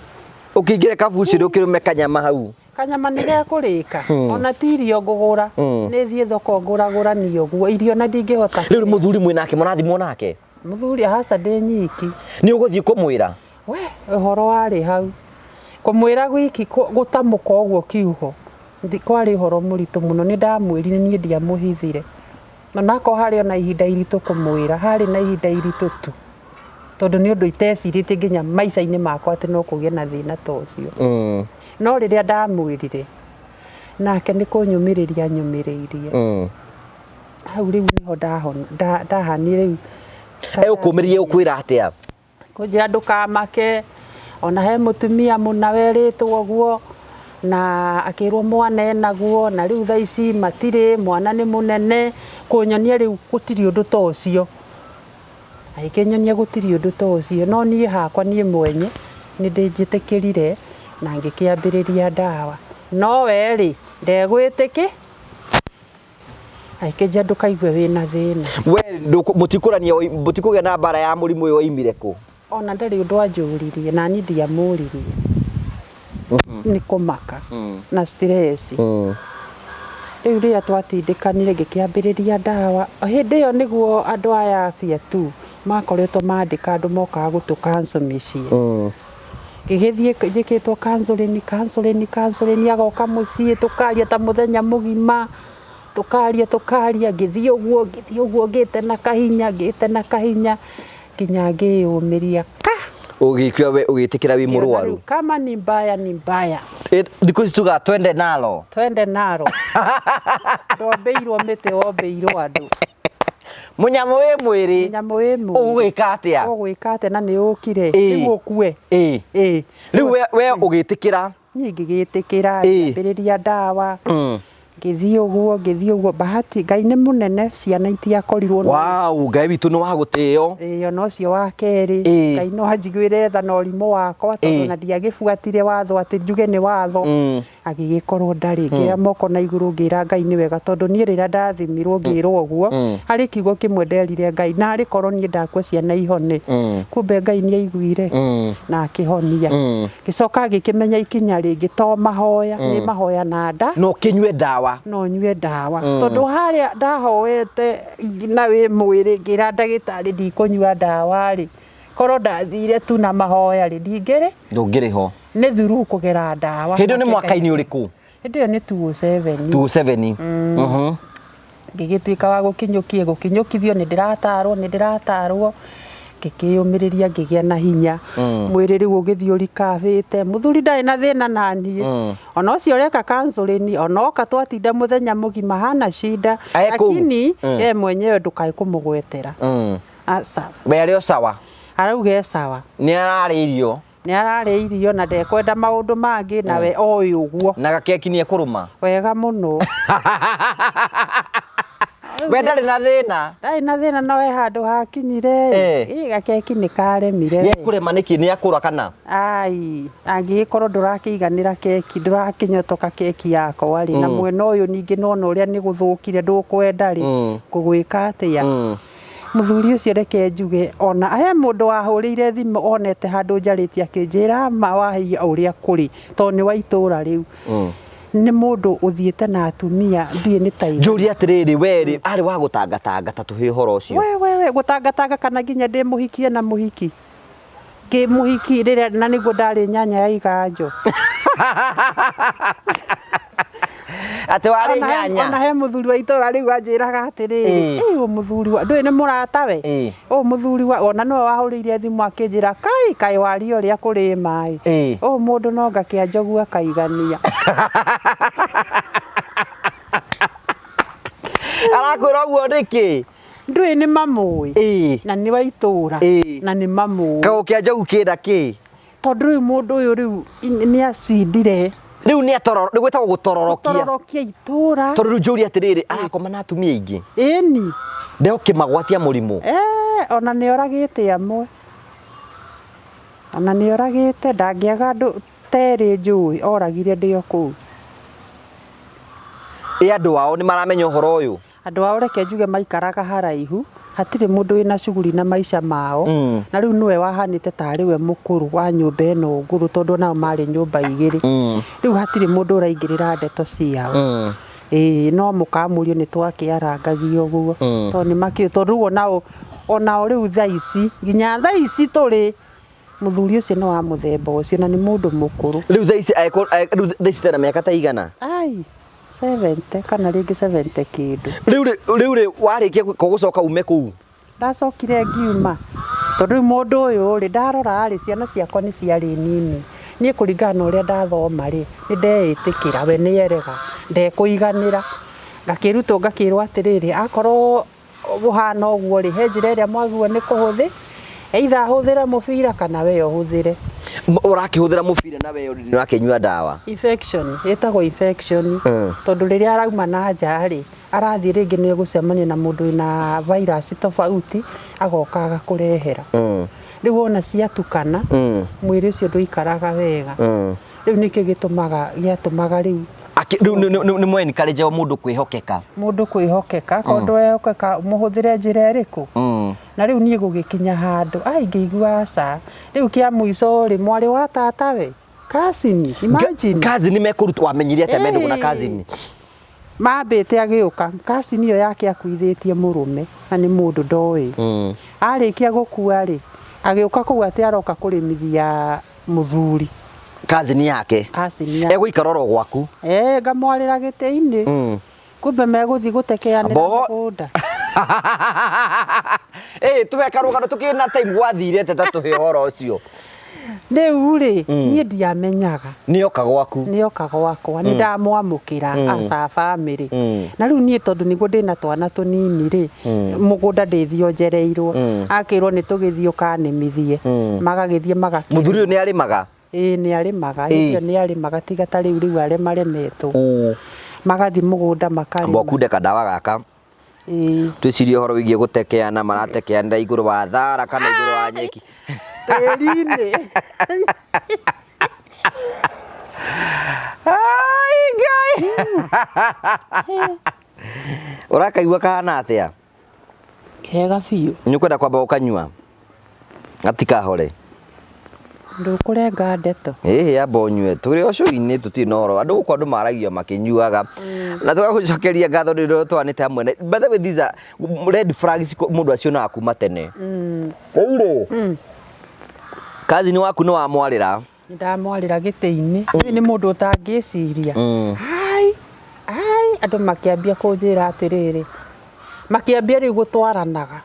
ukingire kabuci rukirume kanyama hau kanyama ni ge kurika ona tirio ngugura ni thie thoko nguragura ni uguo irio na ndingihota riu muthuri mwinake murathimwo nake muthuri hasa ndi nyiki ni uguthie kumwira we uhoro wari hau kumwira gwiki gutamuka uguo kiugo kwari uhoro muritu muno ni ndamwirire ni ndiamuhithire manako hari ona ihinda iritu kumwira hari na ihinda iritu tu tondu ni undu itecirite nginya maica-ini makwa ati no kugie na thina ta ucio no riria ndamwirire nake ni kunyumiriria nyumiriirie hau riu niho ndahanire riu ukumirie ukwira atia kunjira ndukamake ona he mutumia muna weritwo guo na akirwo mwana enaguo na riu thaici matire mwana ni munene kunyonia riu gutiri undu ta ucio aikenyonia gutiri undu ta ucio no nie hakwa nie mwenye ni ndinjitikirire na ngikiambiriria ndawa no weri ndegwitiki aikenja ndukaigue wina thina we mutikurania mutikugia na bara ya murimu uyu oimire ku ona ndari undu anjuririe na ni ndiamuririe ni kumaka na stress riu ria twatindikanire ngikiambiriria ndawa hindi iyo niguo andu aya afya tu makoretwo mandika andu mokaga gutukanso micii ngigithie njikitwo counseling agoka mucii tukaria ta muthenya mugima tukaria ngithie uguo ngite na kahinya kinya ngiyumiria ugikwa we ugitikira wi murwaru kama ni mbaya ndiko tuga twende nalo ndombeirwo mite ombeirwo andu munyamo we mwiri ugwika atia na ni ukire riu ukue riu we ugitikira ni ngigitikira ngambiriria ndawa ngithie uguo bahati Ngai ni munene ciana itiakorirwo Ngai witu no wagutio no cio wa keri Ngai no anjiguire tha na urimu wakwa tondu na ndiagibuatire watho ati njuge ni watho agigikorwo ndari ngia moko na iguru ngira Ngai ni wega tondu ni rira ndathimirwo ngirwo uguo hari kiugo kimwe nderire Ngai na hari korwo ni ndakwa ciana ihone kumbe Ngai ni aiguire na akihonia gicoka gikimenya ikinya ringi to mahoya ni mahoya na nda no kinywe ndawa no nyue ndawa tondu haria ndahoete na wi mwiri ngira ndagitari ndikunyua ndawa ri korwo ndathire tu na mahoya ri ndungiriho ni thuru kugera ndawa hindu ni mwaka-ini uriku hindu iyo ni 27 ngigituika wa gukinyukithio ni ndiratarwo ngikiyumiriria ngigia na hinya mwiri riu ugithio rikavite muthuri ndari na thina nani ona ucio reka counseling ona oka twatinda muthenya mugima hana shida lakini mwenyewe ndukai kumugwetera asa berio sawa arauge sawa ni arari irio na ndekwenda maundu mangi nawe oyu uguo na gakeki ni ekuruma wega muno we ndari na thina no we handu hakinyire gakeki ni karemire ni kurema niki ni akura kana angikorwo ndurakiiganira keki ndurakinyotoka keki yako wari na mwena uyu ningi nona uria ni guthukire ndukwenda ri kugwika atia muthuri ucio reke njuge ona aya mundu wahurire thimu onete handu njaritie akinjira ma wahia uria kuri to ni wa itura riu nĩ mũndũ ũthiĩte na atumia ndiĩ nĩ ta njũria atirĩrĩ we arĩ wa gũtangatanga ta tũhe ũhoro ũcio we gũtangatanga kana nginya ndĩ mũhikie na mũhiki mũhiki rĩrĩa na nĩguo ndarĩ nyanya ya iganjo ati warĩ nyanya ona he mũthuri wa itũra rĩu anjĩraga atĩrĩrĩ mũthuri wa ndũĩ nĩ mũrata we mũthuri wa ona nĩwe wahũrĩire thimũ akĩnjĩra kai wario ũrĩa kũrĩ maĩ mũndũ no ngakĩa njogu akaigania arakwĩra ũguo nĩkĩ ndũĩ nĩ mamũĩ na nĩ wa itũra na nĩ mamũĩ kagũkĩa njogu kĩnda kĩ tondũ rĩu mũndũ ũyũ rĩu nĩ acindire rĩu nĩ gwĩtagwo gũtororokia itũra tondũ rĩu njũria atĩrĩrĩ arakoma na atumia aingĩ ĩni ndekĩmagwatia mũrimũ ona nĩ oragĩte amwe ona nĩ oragĩte ndangĩaga andũ terĩ njũĩ oragire ndĩ o kũu andũ ao nĩ maramenya ũhoro ũyũ andũ ao reke njuge maikaraga haraihu hatirĩ mũndũ wĩna shughuli na maica mao na rĩu nĩwe wahanĩte tarĩ we mũkũrũ wa nyũmba ĩno ngũrũ tondũ nao marĩ nyũmba igĩrĩ rĩu hatirĩ mũndũ ũraingĩrĩra ndeto ciao no mũkamũrio nĩ twakĩarangagio ũguo tondũ nĩ makĩũĩ tondũ onao rĩu thaa ici nginya thaa ici tũrĩ mũthuri ũcio nĩ wa mũthemba ũcio na nĩ mũndũ mũkũrũ rĩu thaa ici tena mĩaka ta igana 70 kana rĩngĩ 70 kĩndũ rĩu warĩkia gũcoka ume kũu ndacokire ngiuma tondũ rĩu mũndũ ũyũ rĩ ndarora rĩ ciana ciakwa nĩ ciarĩ nini niĩ kũringana na ũrĩa ndathoma rĩ nĩ ndeĩtĩkĩra we nĩ erega ndekũiganĩra ngakĩrutwo ngakĩrwo atĩrĩrĩ akorwo ũhana ũguo rĩ he njĩra ĩrĩa mwagua nĩ kũhũthĩ either hũthĩre mũbira kana we ũhũthĩre ũrakĩhũthĩra mũbira na we nĩ wakĩnyua ndawa infection ĩtagwo infection tondũ rĩrĩa arauma na nja rĩ arathiĩ rĩngĩ nĩ gũcemania na mũndũ wĩna virus tofauti agoka agakũrehera rĩu wona ciatukana mwĩrĩ ũcio ndũikaraga wega rĩu nĩkĩo gĩatũmaga rĩu nĩ mwencourage mũndũ kwĩhokeka tondũ wehokeka mũhũthĩre njĩra ĩrĩkũ na rĩu niĩ gũgĩkinya handũ ngĩigua aca rĩu kĩa mũico rĩ mwarĩ wa tata we cousin imagine cousin mekũrutwo wamenyire atĩa mendũgũ na cousin mambĩte agĩũka cousin iyo yake akuithĩtie mũrũme na nĩ mũndũ ndoĩ arĩkia gũkua rĩ agĩũka kũu atĩ aroka kũrĩmithia mũthuri cousin yake egũikara oro gwaku ngamwarĩra gĩtĩ-inĩ kumbe megũthiĩ gũtekeanĩra mũgũnda tũgekarũgano tũkĩna time gwathire teta tũhe ũhoro ũcio rĩu rĩ niĩ ndiamenyaga nĩoka gwakwa nĩ ndamwamũkĩra aca bamĩrĩ na rĩu niĩ tondũ nĩguo ndĩna twana tũnini rĩ mũgũnda ndĩthionjereirwo akĩrwo nĩ tũgĩthiĩ ũkanĩmithie magagĩthiĩ mũthuri ũyũ nĩ arĩmaga nĩ arĩmaga nĩ arĩmaga tiga ta rĩu aremaremetwo magathiĩ mũgũnda makarĩma kundeka ndawa gaka twĩcirie ũhoro wĩgiĩ gũtekeana maratekeanĩra igũrũ wa thara kana igũrũ wa nyeki tĩri-inĩ Ngai ũrakaigua kahana atĩa kega biũ nĩũkwenda kwamba ũkanyua gatikahore ndũkũrenga ndeto amba ũnyue tũrĩ ũcũi-inĩ tũtirĩ na ũhoro andũ gũkũ andũ maragia makĩnyuaga na tũgagũcokeria ngatho rĩrĩa twanĩte hamwe by the way these are red flags mũndũ acionaga kuma tene cousin waku nĩ wamwarĩra ndamwarĩra gĩtĩ-inĩ nĩ mũndũ ũtangĩciria andũ makĩambia kũnjĩra atĩrĩrĩ makĩambia rĩu gũtwaranaga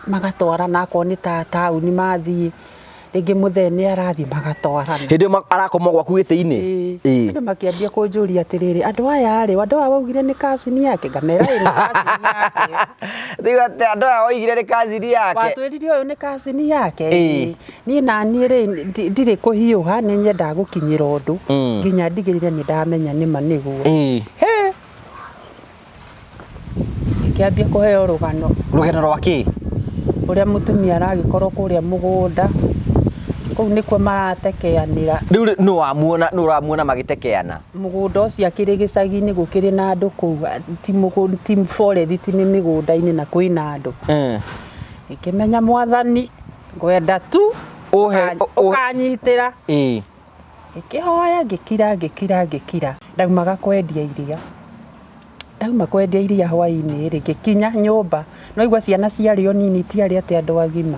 magatwarana akorwo nĩ ta taũni mathiĩ rĩngĩ mũthee nĩ arathiĩ magatwarana hĩndĩ ĩyo arakoma gwaku gĩtĩ-inĩ andũ makĩambia kũnjũria atĩrĩrĩ andũ aya rĩ andũ aya waugire nĩ cousin yake ngamera nĩ cousin yake andũ aya waugire nĩ cousin yake watwĩrire ũyũ nĩ cousin yake niĩ naniĩ rĩ ndirĩ kũhiũha nĩ nyendaga gũkinyĩra ũndũ nginya ndigĩrĩre nĩ ndamenya nĩma nĩguo kĩambia kũheo rũgano rwa kĩ ũrĩa mũtumia aragĩkorwo kũrĩa mũgũnda kũu nĩkuo maratekeanĩra rĩu nĩ ũramuona magĩtekeana mũgũnda ũcio akĩrĩ gĩcagi-inĩ gũkĩrĩ na andũ kũu ti forest ti mĩgũnda-inĩ na kwĩna andũ ikĩmenya mwathani ngwenda tu ũkanyitĩra Ikihoya ngikira ndaumaga kwendia iria. Ndauma kwendia iria hwaini ri gikinya nyumba. No igwa ciana ciarĩ o nini tiarĩ ate andũ agima.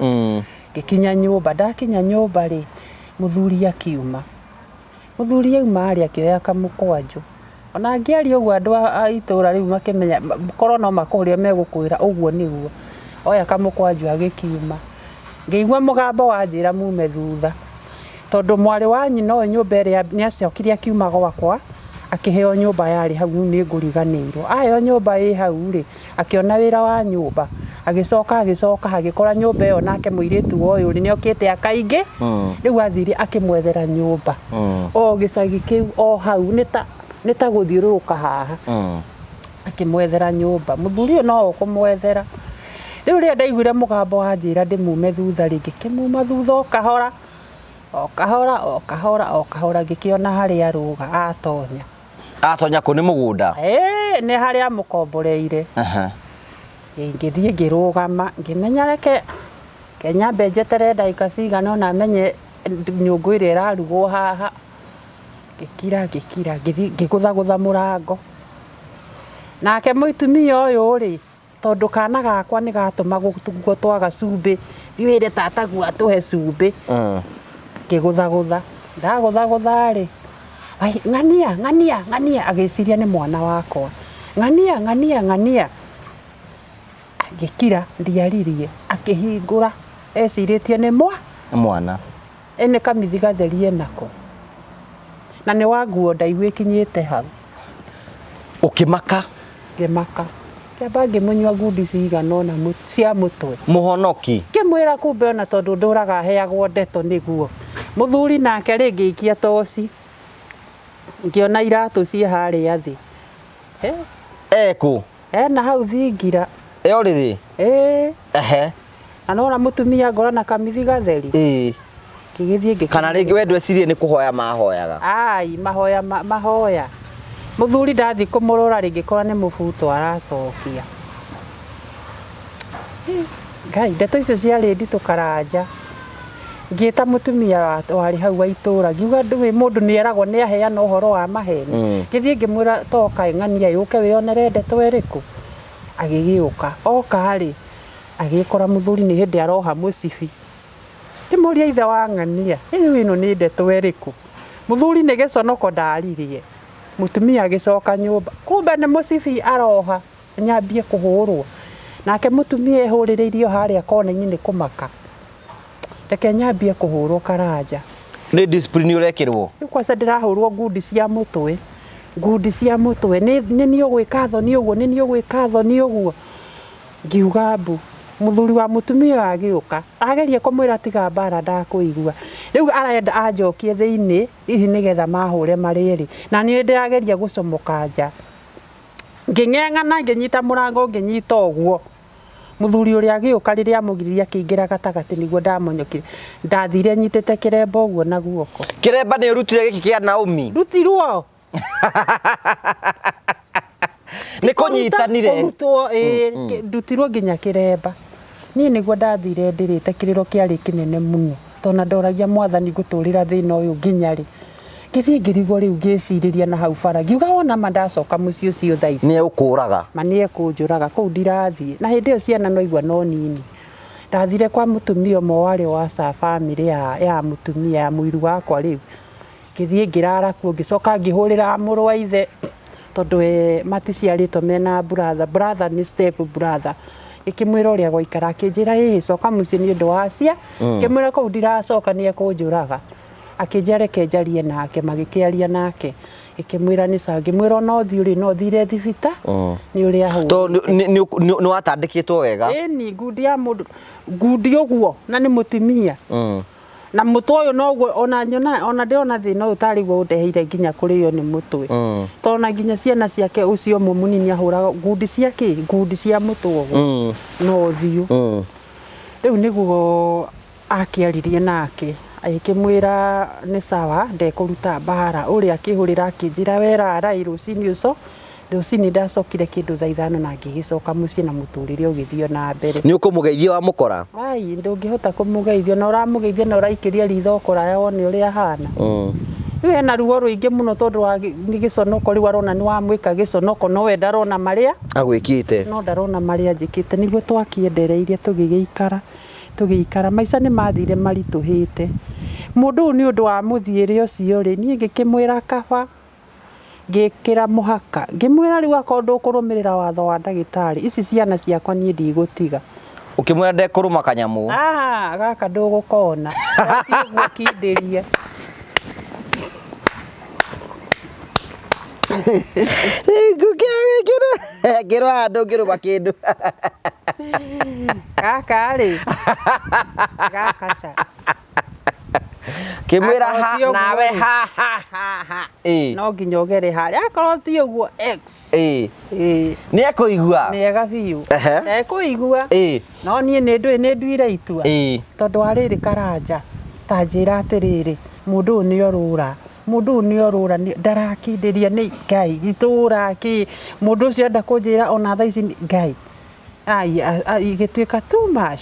Gikinya nyumba, ndakinya nyumba ri muthuri akiuma. Muthuri auma ari akioya kamukwanju. Ona ngiari uguo andu a itura riu makimenya korwo no makuria megukwira uguo niguo. Oya kamukwanju agikiuma. Ngĩigua mũgambo wanjĩra mume thutha. Tondu mwari wa nyina o nyumba ĩrĩa nĩacokire akiuma gwakwa akiheo nyumba yari hau nĩ nguriganĩirwo. Aheo nyumba ĩ hau ri akiona wĩra wa nyumba agicoka agikora nyumba ĩyo nake mũirĩtu ũyũ nĩ okĩte akaingĩ rĩu athire akimwethera nyumba o gĩcagi kĩu o hau nĩ ta gũthiũrũrũka haha akimwethera nyumba. Mũthuri ũyũ no kũmwethera rĩu rĩrĩa ndaiguire mũgambo wanjĩra ndĩmume thutha rĩngĩ kĩmuma thutha o kahora ngĩkĩona harĩa arũga atonya kũ nĩ mũgũnda nĩ harĩa mũkomboreire. Ngĩthiĩ ngĩrũgama ngĩmenya reke nyambe njetere ndagĩka cigana ona menye nyũngũ ĩrĩa ĩrarugwo haha. Ngĩkira ngĩgũthagũtha mũrango nake mũtumia ũyũ rĩ tondu kana gakwa nĩ gatũmagwo twaga cumbĩ thiwĩre tataguo atũhe cumbĩ. Ngĩgũthagũtha ndagũthagũtha rĩ ng'ania agĩciria nĩ mwana wakwa ng'ania ngĩkira ndiaririe akĩhingũra ecirĩtie nĩ mwana nĩ kamithi gatherie nako na nĩ wa nguo ndaigu ĩkinyĩte hau. Ũkĩmaka? Ngĩmaka kĩamba ngĩmunyua ngundi cigana ona cia mũtwe mũhonoki. Ngĩmwĩra kumbe ona tondu ndũraga heagwo ndeto nĩguo. Mũthuri nake rĩ ngĩikia toci ngĩona iratũ cie harĩa thĩ. Ekũ? Na hau thingira. Eo rĩrĩ? Anona mũtumia ngora na kamithi gatheri. Ngĩgĩthiĩ kana rĩngĩ we ndwecirie nĩ kũhoya mahoyaga? Mahoya. Mũthuri ndathi kũmũrora rĩngĩ kora nĩ mũbuto aracokia. Ngai ndeto icio ciarĩ nditũ karanja. Ngĩta mũtumia warĩ hau wa itũra ngiuga mũndũ nĩeragwo nĩ aheana ũhoro wa maheni. Ngĩthiĩ ngĩmwĩra toka ng'ania yũke wĩonere ndeto ĩrĩkũ. Agĩgĩũka oka rĩ agĩkora mũthuri nĩ hĩndĩ aroha mũcibi. Ndĩmũria ithe wa ng'ania rĩu ĩno nĩ ndeto ĩrĩkũ. Mũthuri nĩ gĩconoko ndaririe. Mũtumia agĩcoka nyũmba kumbe nĩ mũcibi aroha nyambie kũhũrwo. Nake mũtumia ehũrĩrĩirio harĩa kona-inĩ nĩ kũmaka. Reke nyambie kũhũrwo karanja. Nĩ discipline ũrekĩrwo? Rĩu kwanza ndĩrahũrwo ngundi cia mũtwe. Nĩ niĩ ũgwĩka tho nĩ ũguo nĩ niĩ ũgwĩka tho nĩ ũguo. Ngiuga mbu. Mũthuri wa mũtumia agĩũka ageria kũmwĩra tiga mbara ndakũigua. Rĩu arenda anjokie thĩinĩ hihi nĩgetha mahũre marĩ erĩ. Na niĩ ndĩrageria gũcomoka nja. Ngĩng'eng'ana ngĩnyita mũrango ngĩnyita ũguo. Mũthuri ũrĩa agĩũka rĩrĩa amũgiririe akĩingĩra gatagatĩ nĩguo ndamonyokire. Ndathire nyitĩte kĩremba ũguo na guoko. Kĩremba nĩ ũrutire gĩkĩ kĩa Naomi? Rutirwo. Nĩ kũnyitanire? Ndutirwo nginya kĩremba. Niĩ nĩguo ndathire ndĩrĩte kĩrĩro kĩarĩ kĩnene mũno. Tona ndoragia mwathani ngũtũrĩra thĩna ũyũ nginya rĩ. Ngĩthiĩ ngĩrigwo rĩu ngĩcirĩria na hau bara. Ngiuga wona ma ndacoka mũciĩ ũcio thaa ici. Nĩ ũkũraga? Ma nĩ ekũnjũraga kũu ndirathiĩ. Na hĩndĩ ĩyo ciana no igua no nini. Ndathire kwa mũtumia ũmwe warĩ wa family ya mũtumia ya mũiru wakwa rĩu. Ngĩthiĩ ngĩrara kuo ngĩcoka ngĩhũrĩra mũrũ wa ithe tondu maticiarĩtwo mena brother nĩ step brother. Ikimwira ũrĩa gwaikara akĩnjĩra coka mũciĩ nĩ ũndũ wa cia. Ngĩmwĩra kũu ndiracoka nĩ ekũnjũraga. Akĩnjĩra reke njarie nake magĩkĩaria nake. Ikimwĩra nĩ sawa ngĩmwĩra no thiĩ no thire thibita nĩ ũrĩa hau. Nĩ watandĩkĩtwo wega? Ĩni ngundi ya mũndũ ngundi ũguo na nĩ mũtumia. Na mũtwe ũyũ noguo ona ndĩrona thĩna ũyũ tarĩguo ũndeheire nginya kũrĩo nĩ mũtwe. Tona nginya ciana ciake ũcio ũmwe mũnini ahũraga ngundi cia kĩ ngundi cia mũtwe ũguo no thiũ. Rĩu nĩguo akĩaririe nake agĩkĩmwĩra nĩ sawa ndekũruta mbara. Ũrĩa akĩhũrĩra akĩnjĩra wera rũcinĩ ũcio rũcinĩ ndacokire kĩndũ thaa ithano na ngĩgĩcoka mũciĩ na mũtũrĩre ũgĩthiĩ na mbere. Nĩ ũkũmũgeithia wa mũkora? Ndũngĩhota kũmũgeithia na ũramũgeithia na ũraikĩria ritho kũraya wone ũrĩa ahana. we na ruo ruingi muno tondu wa giconoko riu arona ni wa mwika giconoko no we ndarona maria agwikite no ndarona maria njikite niguo twakiendereirie tugiikara maica ni mathire marituhite mundu ni undu wa muthiire ucio ri nie ngikimwira kaba ngikira muhaka ngimwira riu akondu kurumirira watho wa ndagitari ici ciana ciakwa nie ndigutiga ukimwira ndekuruma kanyamu gaka ndugukona atiguo kindirie Gero ando gero bakindu gaka ri gaka sa kimwira ha nawe ha no nginya ugere hari akorwo ti uguo x ni akuigua ni ega biu ekuigua no nie ni nduire itua tondu ariri karanja ta njira atiriri mundu ni orura mundu ni orura ndarakindiria ni ngai gitura ki mundu ucio enda kunjira ona tha ici ngai igituika too much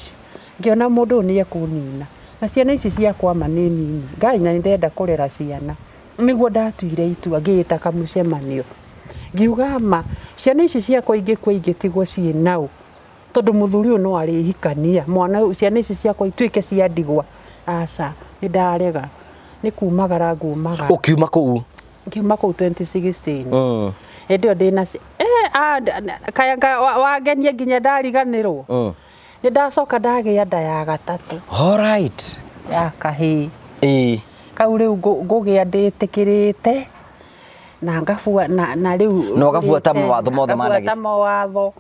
ngiona mundu ni ekunina na ciana ici ciakwa mani nini ngai na ndenda kurera ciana niguo ndatuire itua ngita kamucemanio ngiuga ma ciana ici ciakwa ingikwa ingitigwo ciĩ nau tondu muthuri uyu no ari hikania mwana ciana ici ciakwa ituike cia ndigwa aca ni ndarega ni kumagara ngumagara ukiuma kuu ngiuma kuu 2016 ndio ndina kaya wagenie nginya ndariganirwo ni ndacoka ndagia nda ya gatatu all right ya kahi kau riu ngugia nditikirite na ngafua na riu no gafuata mawatho mothe managite mawatho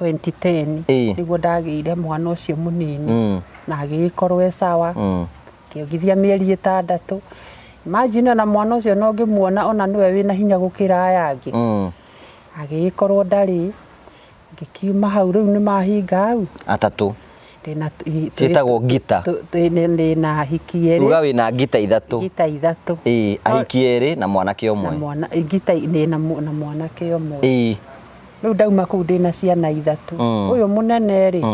2010 niguo ndagire mwana ucio munini na agikorwo sawa kiogithia mieri 6 imagine na mwana ucio no ngimuona ona niwe wina hinya gukira ayangi agikorwo ndari ngikiuma hau riu ni mahinga au atatu ndina citagwo ngita ndina hikiere uga wina ngita ithatũ ahikiere na mwanake umwe na mwana ngita ndina na mwanake umwe riu ndauma kuu ndina ciana 3 uyu munene ri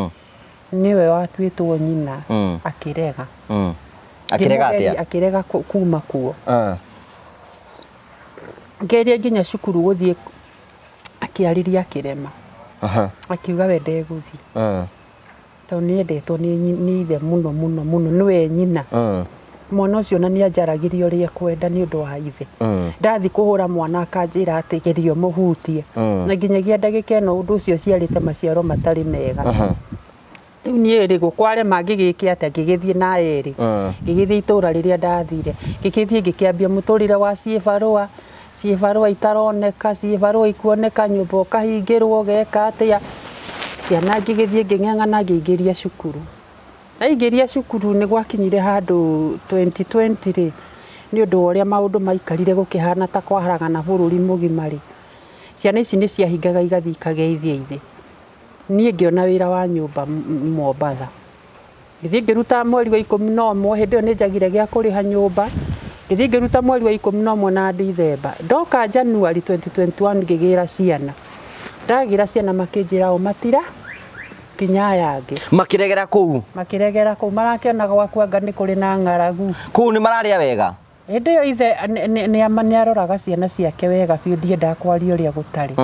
niwe watuitwo nyina akirega atia akirega kuma kuo ngeria nginya cukuru guthie akiariria kirema akiuga we ndeguthi to ni endetwo ni ithe muno niwe nyina mwana ucio na ni anjaragirio ri kwenda ni undu wa ithe ndathi kuhura mwana akanjira atigerio muhutie na nginyagia ndagika no undu ucio ciarite maciaro matari mega riu ni ri gukware mangigiki ati ngigithie na eri ngigithie itura riria ndathire ngigithie ngikiambia muturire wa ciibarua itaroneka ciibarua ikuoneka nyumba kahingirwo geka atia ciana ngigithie nging'ang'ana ngingĩria cukuru na ingĩria cukuru ni gwakinyire handu 2020 ri ni undu uria maundu maikarire gukihana ta kwaharagana bururi mugima ri ciana ici ni ciahingaga igathi ikageithia ithe nie ngiona wira wa nyumba Mombatha ngithie ngiruta mweri wa 11 hindi yo ni njagire gia kuriha nyumba ngithie ngiruta mweri wa 11 na Dithemba ndoka January 2021 ngigira ciana ndagira ciana makinjira o matira kinya yangi makiregera kuu marakionaga gwakuanga ni kuri na ng'aragu kuu ni mararia wega hindi yo ithe ni aroraga ciana ciake wega biu ndienda kwaria uria gutari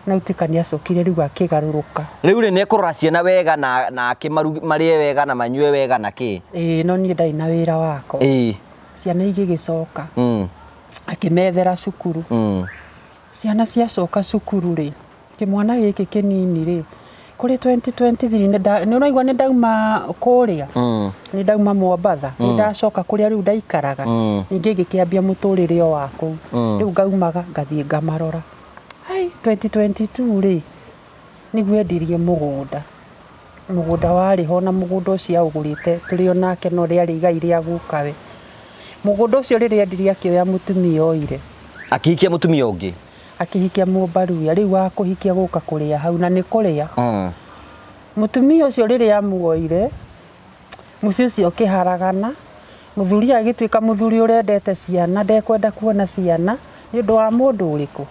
na utikania acokire riu akigaruruka riu ri ni kurora ciana wega na akimarie wega na manyue wega na ki no ni ndai na wira wako ciana igigicoka akimethera cukuru ciana ciacoka cukuru ri kimwana giki kinini ri kuri 2023 ni unaigua ni ndauma kuria ni ndauma Mombatha ni ndacoka kuria riu ndaikaraga ningi ngikiambia muturire wako riu ngaumaga ngathie ngamarora 2022 ri niguo endirie mugunda wari ho na mugunda ucio augurite turio nake no riari igai ria gukawe mugunda ucio riria endirie akioya mutumia oire akihikia mutumia ungi akihikia Mumbaruya riu wa kuhikia guka kuria hau na ni kuria mutumia ucio riria amuoire muci ucio kiharagana muthuri agituika muthuri urendete ciana ndekwenda kuona ciana ni undu wa mundu uriku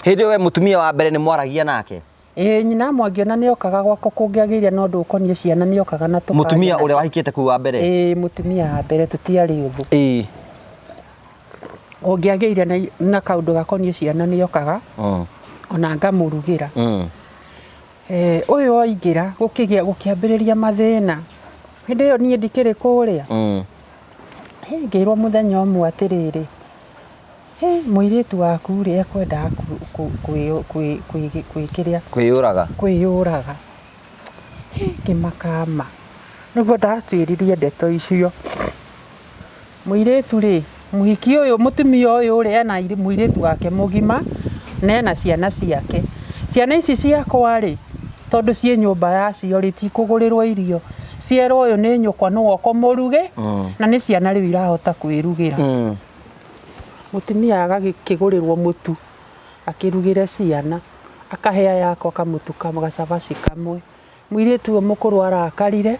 hindi we mutumia wa mbere ni mwaragia nake nyina mwangiona ni okaga gwako kungiagiria no ndukonie ciana ni okaga na tukaga mutumia uria wahikite ku wa mbere mutumia wa mbere tutiari uthu ũngĩagĩire na kaũndũ gakoniĩ ciana nĩokaga ona ngamũrugĩra. Ũyũ oingĩra gũkĩambĩrĩria mathĩna, hĩndĩ ĩyo niĩ ndikĩrĩ kũrĩa. Ngĩrwo mũthenya ũmwe atĩrĩrĩ, mũirĩtu waku rĩ ekwendaga kwĩyũraga. Ngĩmakama, nĩguo ndatwĩririe ndeto icio. Mũirĩtu rĩ, mũhiki ũyũ, mũtumia ũyũ rĩ ena mũirĩtu wake mũgima na ena ciana ciake. Ciana ici ciakwa rĩ, tondũ ciĩ nyũmba yacio rĩ, tikũgũrĩrwo irio, ciero ũyũ nĩ nyũkwa nĩwe ũkũmũruge na nĩ ciana rĩu irahota kwĩrugĩra. Mũtumia agakĩgũrĩrwo mũtu akĩrugĩre ciana, akahea yako kamũtu gacabaci kamwe. Mũirĩtu ũyũ mũkũrũ arakarire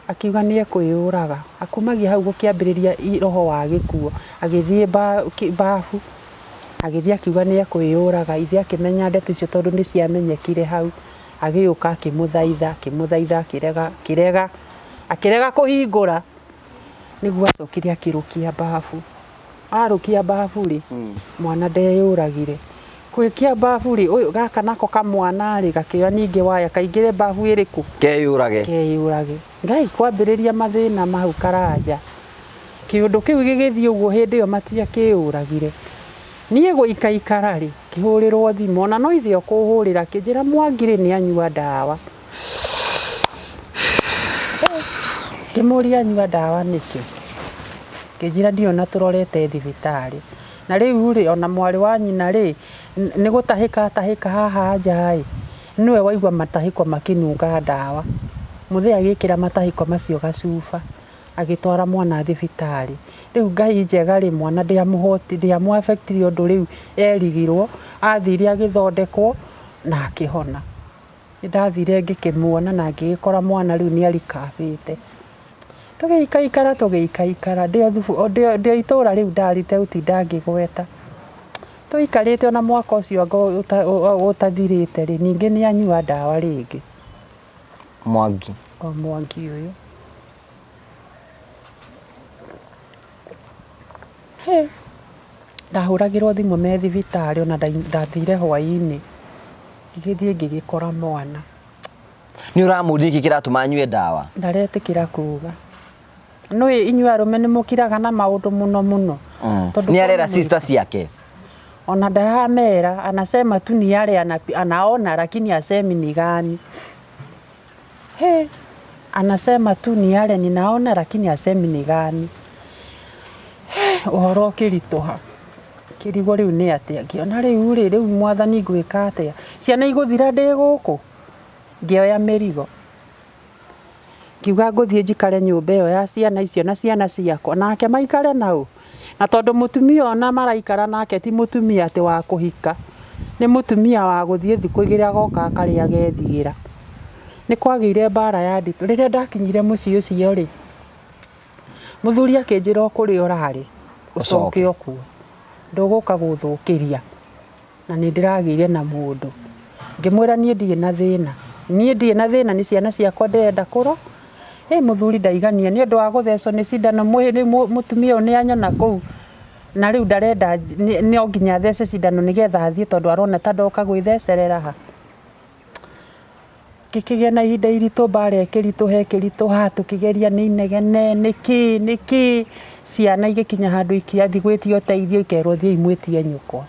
akiuga nĩ ekwĩyũraga. Akumagia hau gũkĩambĩrĩria roho wa gĩkuo, agĩthiĩ bafu, agĩthiĩ akiuga nĩ ekwĩyũraga. Ithe akĩmenya ndeto icio tondũ nĩ ciamenyekire hau, agĩũka akĩmũthaitha akĩrega kũhingũra, nĩguo acokire akĩrũkia bafu. Arũkia bafu rĩ, mwana ndeyũragire. Gwĩkia bafu rĩ, ũyũ gaka nako kamwana rĩ gakĩoya ningĩ waya kaingĩre bafu ĩrĩkũ keyũrage. Ngai kwambĩrĩria mathĩna mau karanja. Kĩũndũ kĩu gĩgĩthiĩ ũguo hĩndĩ ĩyo matiakĩyũragire. Niĩ gũikaikara rĩ, kĩhũrĩrwo thimũ, ona no ithe ũkũhũrĩra kĩnjĩra Mwangi rĩ nĩanyua ndawa. Ngĩmũria anyua ndawa nĩkĩ? Kĩnjĩra ndiona tũrorete thibitarĩ. Na rĩu rĩ, ona mwarĩ wa nyina rĩ, nĩ gũtahĩka haha nja ĩ, nĩwe waigua matahĩko makĩnunga ndawa. Mũthee agĩkĩra matahĩko macio gacuba, agĩtwara mwana thibitarĩ. Rĩu Ngai njega rĩ, mwana ndĩamũ-affectire ũndũ rĩu erigirwo, athire agĩthondekwo na akĩhona. Nĩndathire ngĩkĩmuona na ngĩgĩkora mwana rĩu nĩarikabĩte. Tũgĩikaikara ndĩ itũra rĩu ndarite gũtinda ngĩgweta. Tũikarĩte ona mwaka ũcio ũtathirĩte rĩ, ningĩ nĩanyua ndawa rĩngĩ. Mwangi ũyũ. Ndahũragĩrwo thimũ me thibitarĩ, ona ndathire hwainĩ ngĩgĩthiĩ ngĩgĩkora mwana. Nĩ ũramũria iki kĩratũma anyue ndawa? Ndaretĩkĩra kuga. No inyuĩ arũme nĩ mũkiraga na maũndũ mũno. Nĩ arera sister ciake? Ona ndaramera, anasema tu ni yale anaona lakini asemi ni gani. Anasema tu ni yale ninaona lakini asemi ni gani. Ũhoro ũkĩritũha. Kĩrigo rĩu nĩ atĩa? Ngĩona rĩu mwathani ngwĩka atĩa? Ciana igũthira ndĩ gũkũ? Ngĩoya mĩrigo. Kiuga ngũthiĩ njikare nyũmba ĩyo ya ciana icio na ciana ciakwa, nake maikare naũ. Na tondũ mũtumia ona maraikara nake ti mũtumia atĩ wa kũhika, nĩ mũtumia wa gũthiĩ thikũ igĩrĩ agoka akarĩa agethigĩra. Nĩ kwagĩire mbara ya nditũ. Rĩrĩa ndakinyire mũciĩ ũcio rĩ, mũthuri akĩnjĩra kũrĩa ũrarĩ ũcoke okuo, ndũgũka gũthũkĩria na nĩ ndĩragĩire na mũndũ. Ngĩmwĩra niĩ ndirĩ na thĩna, nĩ ciana ciakwa ndĩrenda kũrora. Mũthuri ndaigania nĩ ũndũ wa gũthecwo nĩ cindano mũtumia ũyũ nĩ anyona kũu, na rĩu ndarenda no nginya thece cindano nĩgetha athiĩ tondũ arona ta ndoka gwĩthecerera ha. Ngĩkĩgĩa na ihinda iritũ, mbara ĩkĩritũha, tũkĩgeria nĩ inegene, nĩkĩ ciana igĩkinya handũ ikĩathi gwĩtia ũteithio ikerwo thiĩ imwĩtie nyũkwa.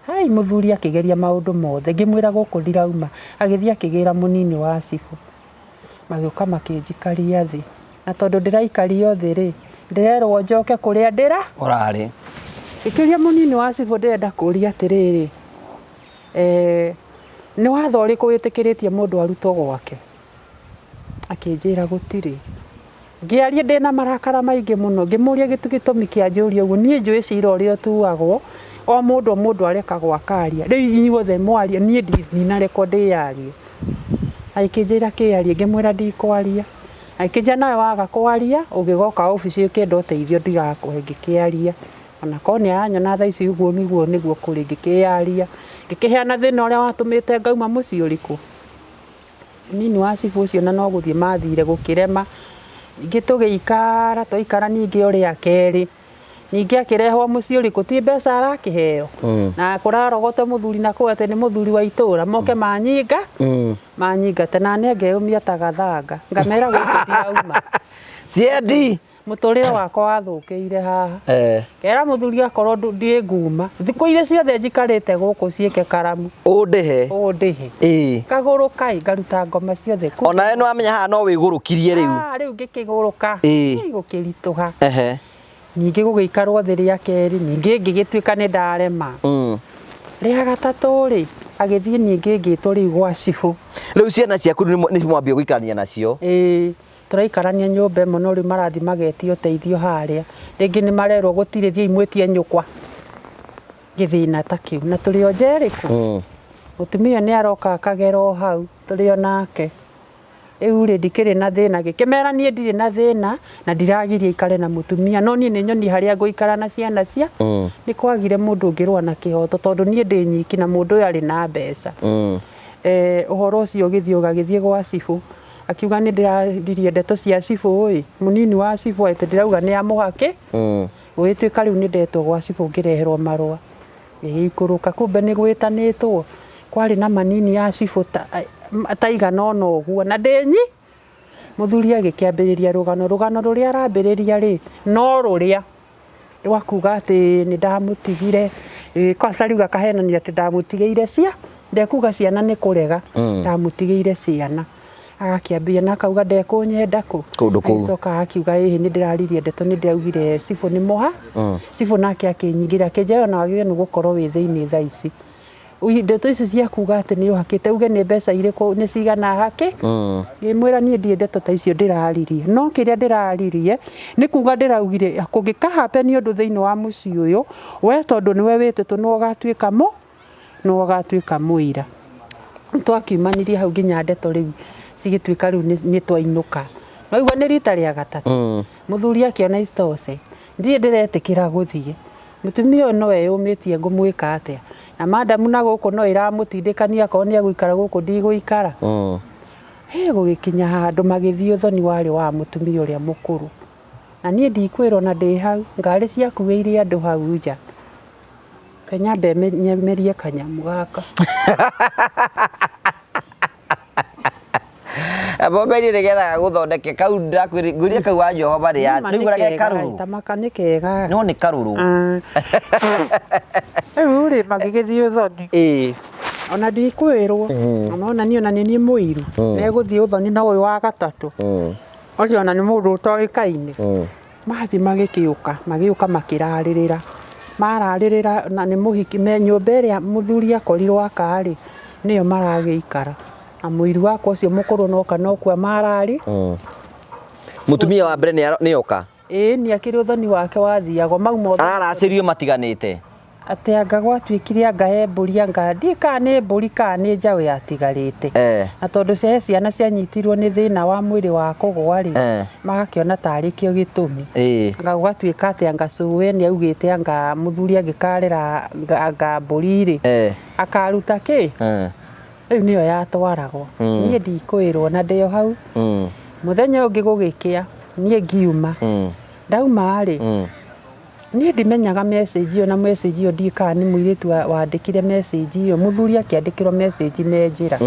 Mũthuri akĩgeria maũndũ mothe, ngĩmwĩra gũkũ ndirauma, agĩthiĩ akĩgĩra mũnini wa cibũ, magĩũka makĩnjikaria thĩ, na tondũ ndĩraikario thĩ rĩ, ndĩrerwo njoke kũrĩa ũrarĩ. Ngĩkĩria mũnini wa cibũ ndĩrenda kũria atĩrĩrĩ, nĩ watho ũrĩkũ wĩtĩkĩrĩtie mũndũ arutwo gwake? Akĩnjĩra gũtirĩ. Ngĩaria ndĩna marakara maingĩ mũno, ngĩmũria gĩtũmi kĩa njũria ũguo. Niĩ njũĩ cira ũrĩa ũtuagwo, o mũndũ arekagwo akaria. Rĩu inyuothe mwaria, niĩ ndinarekwo ndĩyarie. Akĩnjĩra kĩarie, ngĩmwĩra ndikwaria. Akĩnjĩra nawe waga kwaria, ũngĩgoka obici ũkĩenda ũteithio ndigakũhe, ngĩkĩaria. Ona korwo nĩ aranyona thaa ici ũguo nĩguo kũrĩ, ngĩkĩyaria. Ngĩkĩheana thĩna ũrĩa watũmĩte ngauma mũciĩ ũrĩkũ. Mũnini wa cibũ ũcio na no gũthiĩ mathire gũkĩrema. Ningĩ tũgĩikara ningĩ ũrĩa kerĩ. Ningĩ akĩrehwo mũciĩ ũrĩkũ ti mbeca arakĩheo na kũrarogota mũthuri na kwete nĩ mũthuri wa itũra moke manyinga tena ngeyũmia ta gathanga ngamera gũkũ ndirauma Ciendi mũtũrĩre wakwa wathũkĩire haha kera mũthuri akorwo ndĩ nguma thikũ iria ciothe njikarĩte gũkũ ciĩke karamu ũndĩhe kagũrũka ngaruta ngoma ciothe ona we nĩwamenya haha no wĩgũrũkirie rĩu ngĩkĩgũrũka gũkĩritũha ningĩ gũgĩikarwo thĩ rĩa kerĩ ningĩ ngĩgĩtuĩka nĩ ndarema rĩa gatatũ rĩ agĩthiĩ ningĩ ngĩtwo rĩu gwa cibũ rĩu ciana ciaku nĩ mwambie gũikarania nacio turaikarania nyũmba ĩmwe no rĩu marathi magetio ũteithio harĩa rĩngĩ nĩ marerwo gũtirĩ thiĩ imwĩtie nyũkwa gĩthĩna ta kĩu na tũrĩ o Jericho mũtumia nĩ aroka akagera hau tũrĩ o nake rĩu rĩ ndikĩrĩ na thĩna gĩkĩmera niĩ ndirĩ na thĩna na ndiragiria ikare na mũtumia no niĩ nĩ nyoni harĩa ngũikara na ciana cia nĩ kwagire mũndũ ũngĩrũa na kĩhoto tondũ niĩ ndĩ nyiki na mũndũ ũyũ arĩ na mbeca ũhoro ũcio ũgĩthiĩ gwa cibũ akiuga nĩ ndĩraririe ndeto cia cibũ mũnini wa cibũ ati ndirauga nĩ amũhake gwĩtuĩka rĩu nĩ ndetwo gwa cibũ ngĩreherwo marũa ngĩikũrũka kumbe nĩ gwĩtanĩtwo kwarĩ na manini ya cibũ taigana ona ũguo na ndĩnyi mũthuri agĩkĩambĩrĩria rũgano rũrĩa arambĩrĩria rĩ no rũrĩa rwakuga atĩ nĩ ndamũtigire kosa rĩu akahenania atĩ ndamũtigĩire ndekuga ciana nĩ kũrega ndamũtigĩire ciana agakĩambia na akauga ndekũnyenda kũndũ kũu acoka akiuga ĩhĩ nĩ ndĩraririe ndeto nĩ ndaugire cibũ nĩ mũha cibũ nake akĩnyigĩra akĩnjĩra ona wagĩrĩirwo nĩ gũkorwo wĩ thĩinĩ thaa ici ndeto ici cia kuga atĩ nĩ ũhakĩte uge nĩ mbeca irĩkũ nĩ cigana hake ngĩmwĩra niĩ ndirĩ ndeto ta icio ndĩraririe no kĩrĩa ndĩraririe nĩ kuga ndĩraugire kũngĩkahape nĩ ũndũ thĩinĩ wa mũciĩ ũyũ we tondũ nĩwe wĩtĩtwo no ũgatuĩka mũira twakiumanirie hau nginya ndeto rĩu cigĩtuĩka rĩu nĩ twainũka naigua nĩ rita rĩa gatatũ mũthuri akĩona istose ndirĩ ndĩretĩkĩra gũthiĩ mũtumia ũyũ no eyũmĩtie ngũmwĩka atĩa na madamu na gũkũ no iramũtindĩkania akorwo nĩ agũikara gũkũ ndigũikara gũgĩkinya handũ magĩthiĩ ũthoni warĩ wa mũtumia ũrĩa mũkũrũ na niĩ ndikwĩrwo na ndĩ hau ngari ciakuĩire andũ hau nja nyambe nyemerie kanyamũ gaka Bomberi nĩgetha gũthondeke kau ndakwĩria kau wa Jehova rĩ rĩu gũrage karũrũ tamaka nĩ kega no nĩ karũrũ rĩu rĩ magĩgĩthiĩ ũthoni ona ndikwĩrwo ona niĩ mũiru na egũthiĩ ũthoni na ũyũ wa gatatũ ũcio ona nĩ mũndũ ũtoĩkaine mathi magĩũka makĩrarĩrĩra mararĩrĩra na nĩ mũhiki nyũmba ĩrĩa mũthuri akorirwo akarĩ nĩyo maragĩikara na mũiru wakwa ũcio mũkũrũ noka nokwa mararĩ mũtumia wa mbere nĩ oka nĩ akĩrĩ ũthoni wake wathiagwo mau mothe araracĩrio matiganĩte atĩ anga gwatuĩkire anga he mbũri anga ndiĩ kana nĩ mbũri kana nĩ njaũ yatigarĩte na tondũ ciana cianyitirwo nĩ thĩna wa mwĩrĩ wa kũgũa rĩ magakĩona tarĩ kĩo gĩtũmi anga gwatuĩka atĩ anga cũwe nĩ augĩte anga mũthuri angĩkarera anga mbũri rĩ akaruta kĩ rĩu nĩyo yatwaragwo niĩ ndikwĩrwo na ndĩo hau mũthenya ũngĩ gũgĩkĩa niĩ ngiuma ndauma rĩ niĩ ndimenyaga message ĩyo na message ĩyo ndika nĩ mũirĩtu wandĩkire message ĩyo mũthuri akĩandĩkĩrwo message menjĩra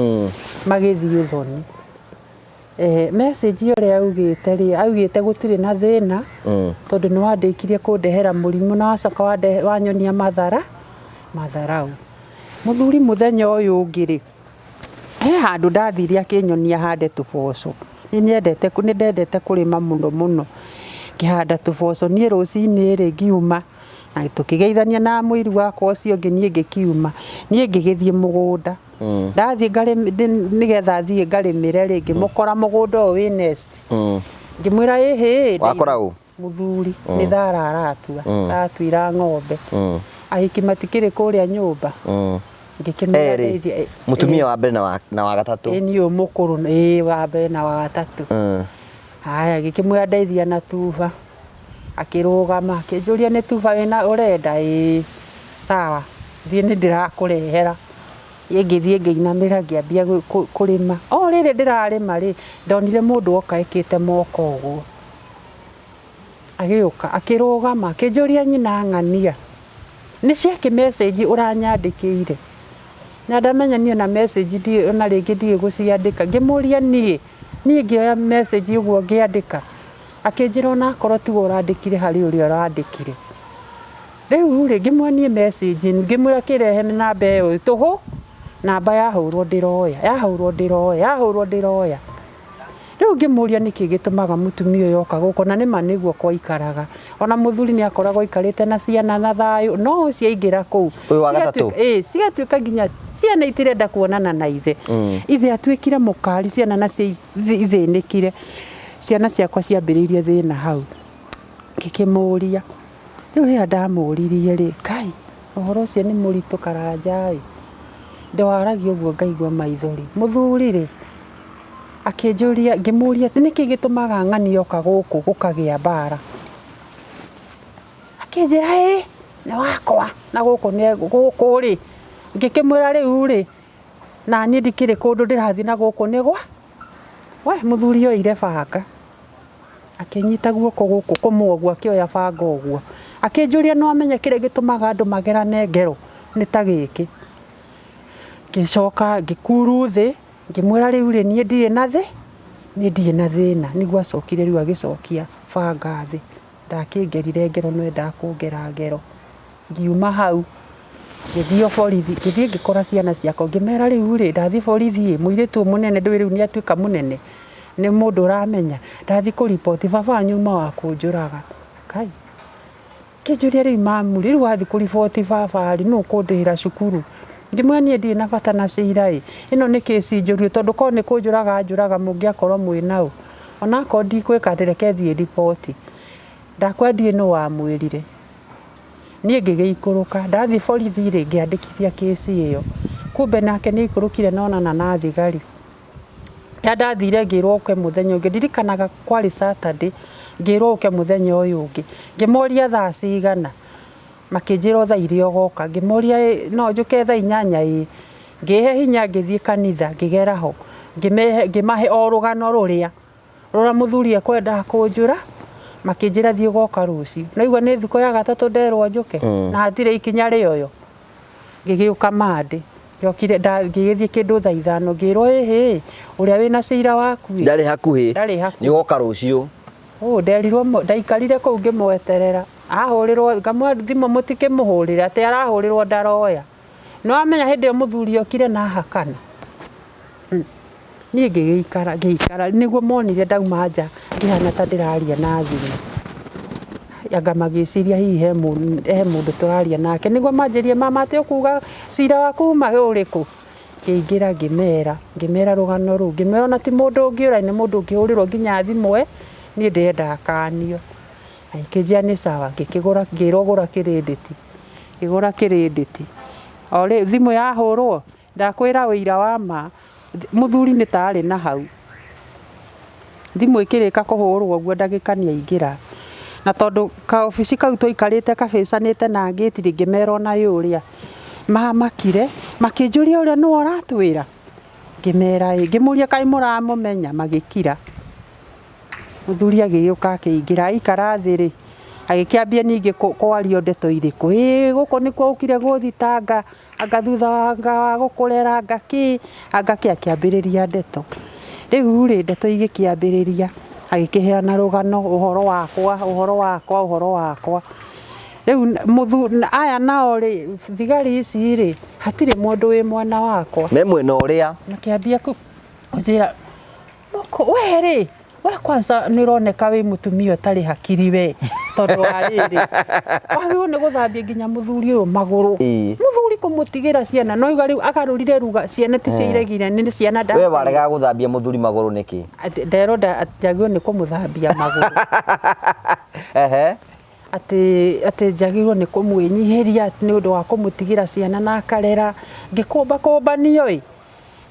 magĩthiĩ ũthoni message ĩyo rĩ augĩte gũtirĩ na thĩna tondũ nĩ wandĩkire kũndehera mũrimũ na wacoka wanyonia matharau mũthuri mũthenya ũyũ ũngĩ rĩ he handũ ndathire akĩnyonia hande tũboco nĩ ndendete kũrĩma mũno kĩhanda tũboco niĩ rũcinĩ rĩ ngiuma na tũkĩgeithania na mũiru wakwa ũcio ũngĩ niĩ ngĩkiuma niĩ ngĩgĩthiĩ mũgũnda ndathiĩ nĩgetha thiĩ ngarĩmĩre rĩ ngĩmũkora mũgũnda ũyũ wĩ nest ngĩmwĩra ĩhĩ wakoragwo mũthuri nĩ thara aratuira ng'ombe ahiki matikĩrĩ kũrĩa nyũmba mũtumia wa mbere na wa gatatũ niĩ ũyũ mũkũrũ wa mbere na wa gatatũ haya gĩkĩmwĩra ndeithia na tuba akĩrũgama akĩnjũria nĩ tuba wĩna ũrenda sawa thiĩ nĩ ndĩrakũrehera ngĩthiĩ ngĩinamĩra ngĩambia kũrĩma o rĩrĩ ndĩrarĩma rĩ ndonire mũndũ oka ekĩte moko ũguo agĩũka akĩrũgama akĩnjũria nyina ng'ania nĩ ciake message ũranyandĩkĩire na ndamenya niĩ na message ndi ona rĩngĩ ndi gũciandĩka ngĩmũria niĩ ngĩoya message ũguo ngĩandĩka akĩnjĩra ona akorwo tu ũrandĩkire harĩ ũrĩa ũrandĩkire rĩu rĩngĩ mwanie message ngĩmwĩra kĩrehe namba ĩyo tũhũ namba yahũrwo ndĩroya rĩu ngĩmũria nĩkĩ gĩtũmaga mũtumia ũyũ oka gũkũ na nĩma nĩguo kwa ikaraga ona mũthuri nĩ akoragwo ikarĩte na ciana na thayũ no ciaingĩra kũu ũyũ wa gatatũ cigatuĩka nginya ciana itirenda kuonana na ithe ithe atuĩkire mũkari ciana na ithĩnĩkire ciana ciakwa ciambĩrĩirie thĩna hau ngĩkĩmũria rĩu rĩrĩa ndamũririe rĩ kai ũhoro ũcio nĩ mũritũ Karanja ndwaragia ũguo ngaigua maithori mũthuri rĩ akĩnjũria ngĩmũria nĩkĩ gĩtũmaga ng'ani oka gũkũ gũkagĩa mbara akĩnjĩra nĩ wakwa na gũkũ nĩ gũkũ rĩ ngĩkĩmwĩra rĩu rĩ na niĩ ndikĩrĩ kũndũ ndĩrathiĩ na gũkũ nĩ gwa we mũthuri oire banga akĩnyita guoko gũkũ kũmwoguo akĩoya banga ũguo akĩnjũria no amenye kĩrĩa gĩtũmaga andũ magerane ngero nĩ ta gĩkĩ ngĩcoka ngĩkuru thĩ ngĩmwĩra rĩu rĩ niĩ ndirĩ na thĩna nĩguo acokire rĩu agĩcokia banga thĩ ndakĩngerire ngero no ndakũngera ngero ngiuma hau ngĩthiĩ borithi ngĩthiĩ ngĩkora ciana ciakwa ngĩmera rĩu rĩ ndathiĩ borithi mũirĩtu mũnene ndũĩ rĩu nĩ atuĩka mũnene nĩ mũndũ ũramenya ndathiĩ kũriboti baba wanyu ma wa kũnjũraga kai kĩnjũria rĩu mamu rĩu wathiĩ kũriboti baba rĩ nũ kũndĩhĩra cukuru ngĩmwĩra niĩ ndirĩ na bata na cira ĩno nĩ kĩci njũrie tondũ korwo nĩ kũnjũraga mũngĩakorwo mwĩnaũ ona akorwo ndikwĩka atĩ reke thiĩ riboti ndakwendie nũ wamwĩrire niĩ ngĩgĩikũrũka ndathiĩ borithi rĩ ngĩandĩkithia kĩci ĩyo kumbe nake nĩ ikũrũkire nonana na thigari ndathire ngĩrwo ũke mũthenya ũngĩ ndirikanaga kwarĩ Saturday ngĩrwo ũke mũthenya ũyũ ũngĩ ngĩmoria thaa cigana makĩnjĩra thaa iria ũgoka ngĩmoria no njũke thaa 8 ngĩhe hinya ngĩthiĩ kanitha ngĩgera ho ngĩmahe o rũgano rũrĩa mũthuri ekwenda kũnjũra makĩnjĩra thiĩ ũgoka rũciũ naigua nĩ thikũ ya gatatũ nderwo njũke na hatirĩ ikinya rĩoyo ngĩgĩũka Monday ngĩokire ngĩgĩthiĩ kĩndũ thaa 5 ngĩrwo ũrĩa wĩna cira waku ndarĩ hakuhĩ nĩ ũgoka rũciũ nderirwo ndaikarire kũu ngĩmweterera ahũrĩrwo ngamwa thimũ mũtikĩmũhũrĩra atĩ arahũrĩrwo ndaroya no amenya hĩndĩ ĩyo mũthuri okire na hakana niĩ ngĩgĩikara nĩguo monire ndauma nja ngĩhana ta ndĩraria na thimũ anga magĩciria hihi he mũndũ tũraria nake nĩguo manjĩrie mama atĩ ũkuga cira waku uma ũrĩkũ ngĩingĩra ngĩmera rũgano rũu ngĩmera ona ti mũndũ ũngĩũra nĩ mũndũ ũngĩhũrĩrwo nginya thimũ niĩ ndĩrenda kanio akĩnjia nĩ sawa ngĩrogũra kĩrĩndĩti o rĩ thimũ yahũrwo ndakwĩra ũira wa ma mũthuri nĩ tarĩ na hau thimũ ĩkĩrĩka kũhũrwo ũguo ndagĩka nĩ aingĩra na tondũ kaobici kau tũikarĩte kabĩcanĩte na ngĩti ngĩmera ona yũrĩa mamakire makĩnjũria ũrĩa nĩ ũratwĩra ngĩmera ngĩmũria kaĩ mũramũmenya magĩkira mũthuri agĩũka akĩingĩra aikara thĩ rĩ agĩkĩambia ningĩ kwario ndeto irĩkũ gũkũ nĩkuo ũkire gũthitanga anga thutha wa gũkũrera ngakĩ akĩambĩrĩria ndeto rĩu rĩ ndeto igĩkĩambĩrĩria agĩkĩheana rũgano ũhoro wakwa rĩu aya nao rĩ thigari ici rĩ hatirĩ mũndũ wĩ mwena wakwa me mwena ũrĩa makĩambia kũnjĩra we rĩ we kwanza nĩ ũroneka wĩ mũtumia ũtarĩ hakiri we tondũ wa rĩrĩ wagĩrĩirwo nĩ gũthambia nginya mũthuri ũyũ magũrũ mũthuri kũmũtigĩra ciana no iga rĩu agarũrire ruga ciana ti ciairegire nĩ ciana we warega gũthambia mũthuri magũrũ nĩkĩ nderwo njagĩrĩirwo nĩ kũmũthambia magũrũ atĩ njagĩrĩirwo nĩ kũmwĩnyihĩria nĩ ũndũ wa kũmũtigĩra ciana na akarera ngĩkũmbanio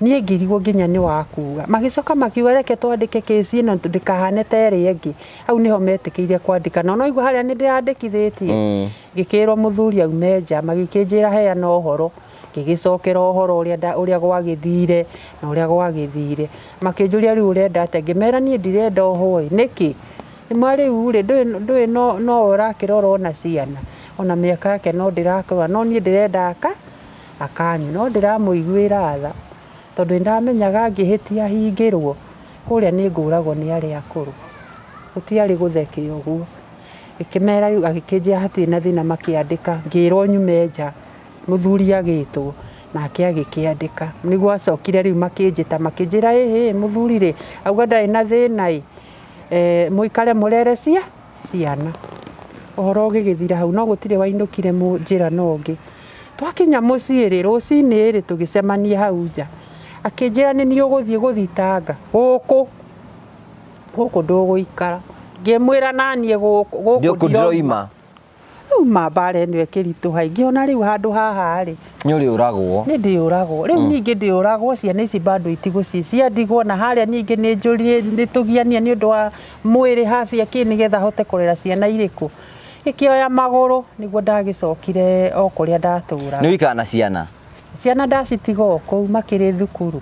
niĩ ngirigwo nginya nĩ wakuga magĩcoka makiuga reke twandĩke kĩci ĩno ndĩkahane ta ĩrĩa ĩngĩ hau nĩho metĩkĩire kwandĩka no igua harĩa nĩ ndĩrandĩkithĩtie ngĩkĩrwo mũthuri aume nja magĩkĩnjĩra heana ũhoro ngĩgĩcokera ũhoro ũrĩa gwagĩthire na ũrĩa gwagĩthire makĩnjũria rĩu ũrenda atĩa ngĩmera niĩ ndirenda ũhoro nĩkĩ mwari ure ndui no urakirora ona ciana ona miaka yake no ndirakora no nie ndirenda akani no ndiramuiguira tha tondu ndamenyaga ngihitia hingirwo kuria ni nguragwo ni ari akuru gutiari guthekio guo ikimera riu agikinjia hati na thina makiandika ngirwo nyume nja muthuri agitwo nake agikiandika niguo acokire riu makinjita makinjira muthuri ri auga ndai na thina muikare murere ciana uhoro ugigithira hau no gutire wainukire njira nongi twakinya mucii ri rucini ri tugicemania hau nja akinjira ni uguthie guthitanga guku nduguikara ngimwira nanie guku ndiroima mambare ni ekiritu haingi ona riu handu haha ri nyuri uragwo ni ndiuragwo riu ningi ndiuragwo ciana ici bado itigocia ndigwo na haria ningi ni njuri nitugiania ni undu wa mwiri hafia kini getha hote kurera ciana iriku ikioya maguru niguo ndagicokire o kuria ndatura ni wikana ciana ndacitiga kou makiri thukuru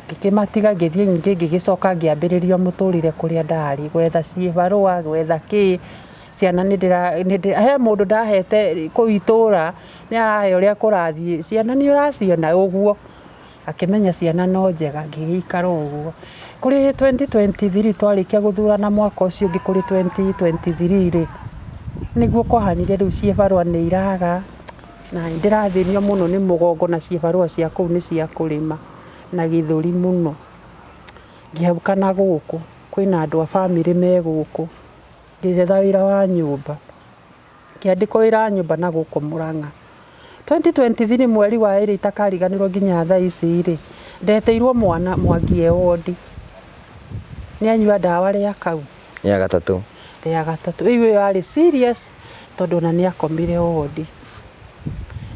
ngikimatiga ngithie ngingi ngigicoka ngiambiriria muturire kuria ndari gwetha cibarua gwetha ki ciana he mundu ndahete kuitura ni arahe uria kurathie ciana ni uraciona uguo akimenya ciana no njega ngigikara uguo kuri 2023 twarikia guthurana mwaka ucio ngi kuri 2023 ri niguo kwahanire riu cibarua ni iraga na ndirathinio muno ni mugongo na cibarua cia kuu ni cia kurima na githuri muno ngihabukana guku kwina andu a family me guku ngijetha wira wa nyumba kiandiko wira nyumba na guku Murang'a 2023 mweri wa iri itakariganirwo nginya thaa ici ri ndeteirwo mwana mwangie wodi ni anyua dawa ria kau ya gatatu iyo yari serious tondu na ni akomire wodi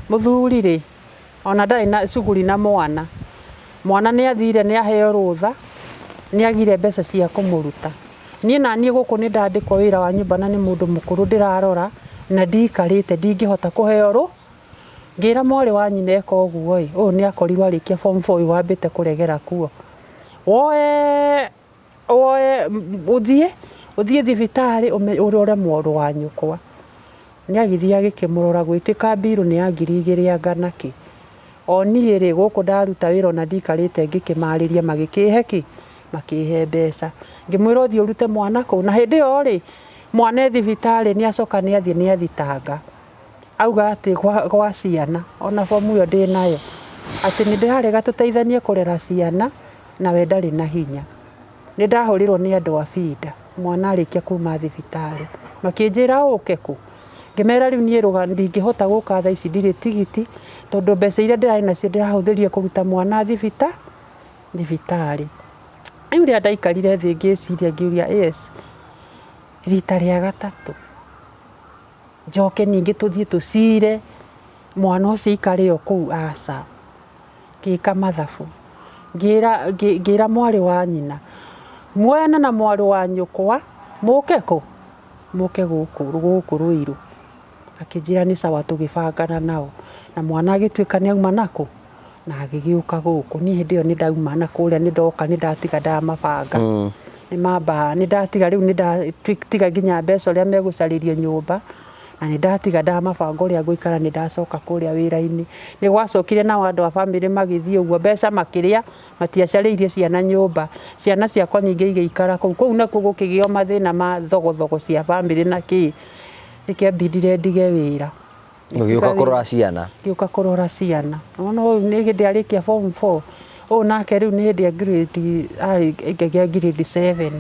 muthuri ri ona ndari na shughuli na mwana ni athire ni aheo rutha ni agire mbeca cia kumuruta nie nanie guku ni ndandikwo wira wa nyumba na ni mundu mukuru ndirarora na ndikarite ndingihota kuheo ngira mwari wa nyina eka uguo ni akorirwo arikia form 4 wambite kuregera kuo woe uthie thibitari urore mworu wa nyukwa ni agithia gikimurora gwitika biru ni angiri 2 angana ki oni ri guku ndaruta wira na ndikarite ngikimariria magikiheki makihe mbeca ngimwira uthie urute mwana ku na hindi yo ri mwana thibitari ni acoka ni athie ni athitanga auga ati gwa ciana ona fomu yo ndi nayo ati ni ndirarega tuteithanie kurera ciana na we ndari na hinya ni ndahurirwo ni andu a bida mwana arikia kuma thibitari makinjira uke ku ngimera riu nie ruga ndingihota guka thaa ici ndiri tigiti tondu mbeca iria ndirai nacio ndirahuthiria kuruta mwana thibitari riu ria ndaikarire thi ngiciria ngiuria rita ria gatatu njoke ningi tuthie tucire mwana ucio ikare o kuu aca ngika mathabu ngira mwari wa nyina mwena na mwari wa nyukwa muke guku Ruiru akinjira ni sawa tugibangana nao na mwana agituika ni auma naku na agigiuka guku ni hindi yo ni ndauma na kuria ni ndoka ni ndatiga ndamabanga ni mamba ni ndatiga riu ni ndatiga nginya mbeca uria megucaririo nyumba na ni ndatiga ndamabanga uria guikara ni ndacoka kuria wira-ini ni gwacokire na andu a family magithie uguo mbeca makiria matiacariirie ciana nyumba ciana ciakwa nyingi igeikara kuu nakuo gukigio mathina ma thogothogo cia family na ki ikiambindire ndige wira ugiuka kurora ciana no ni hindi arikia form 4 nake riu ni hindi grade 7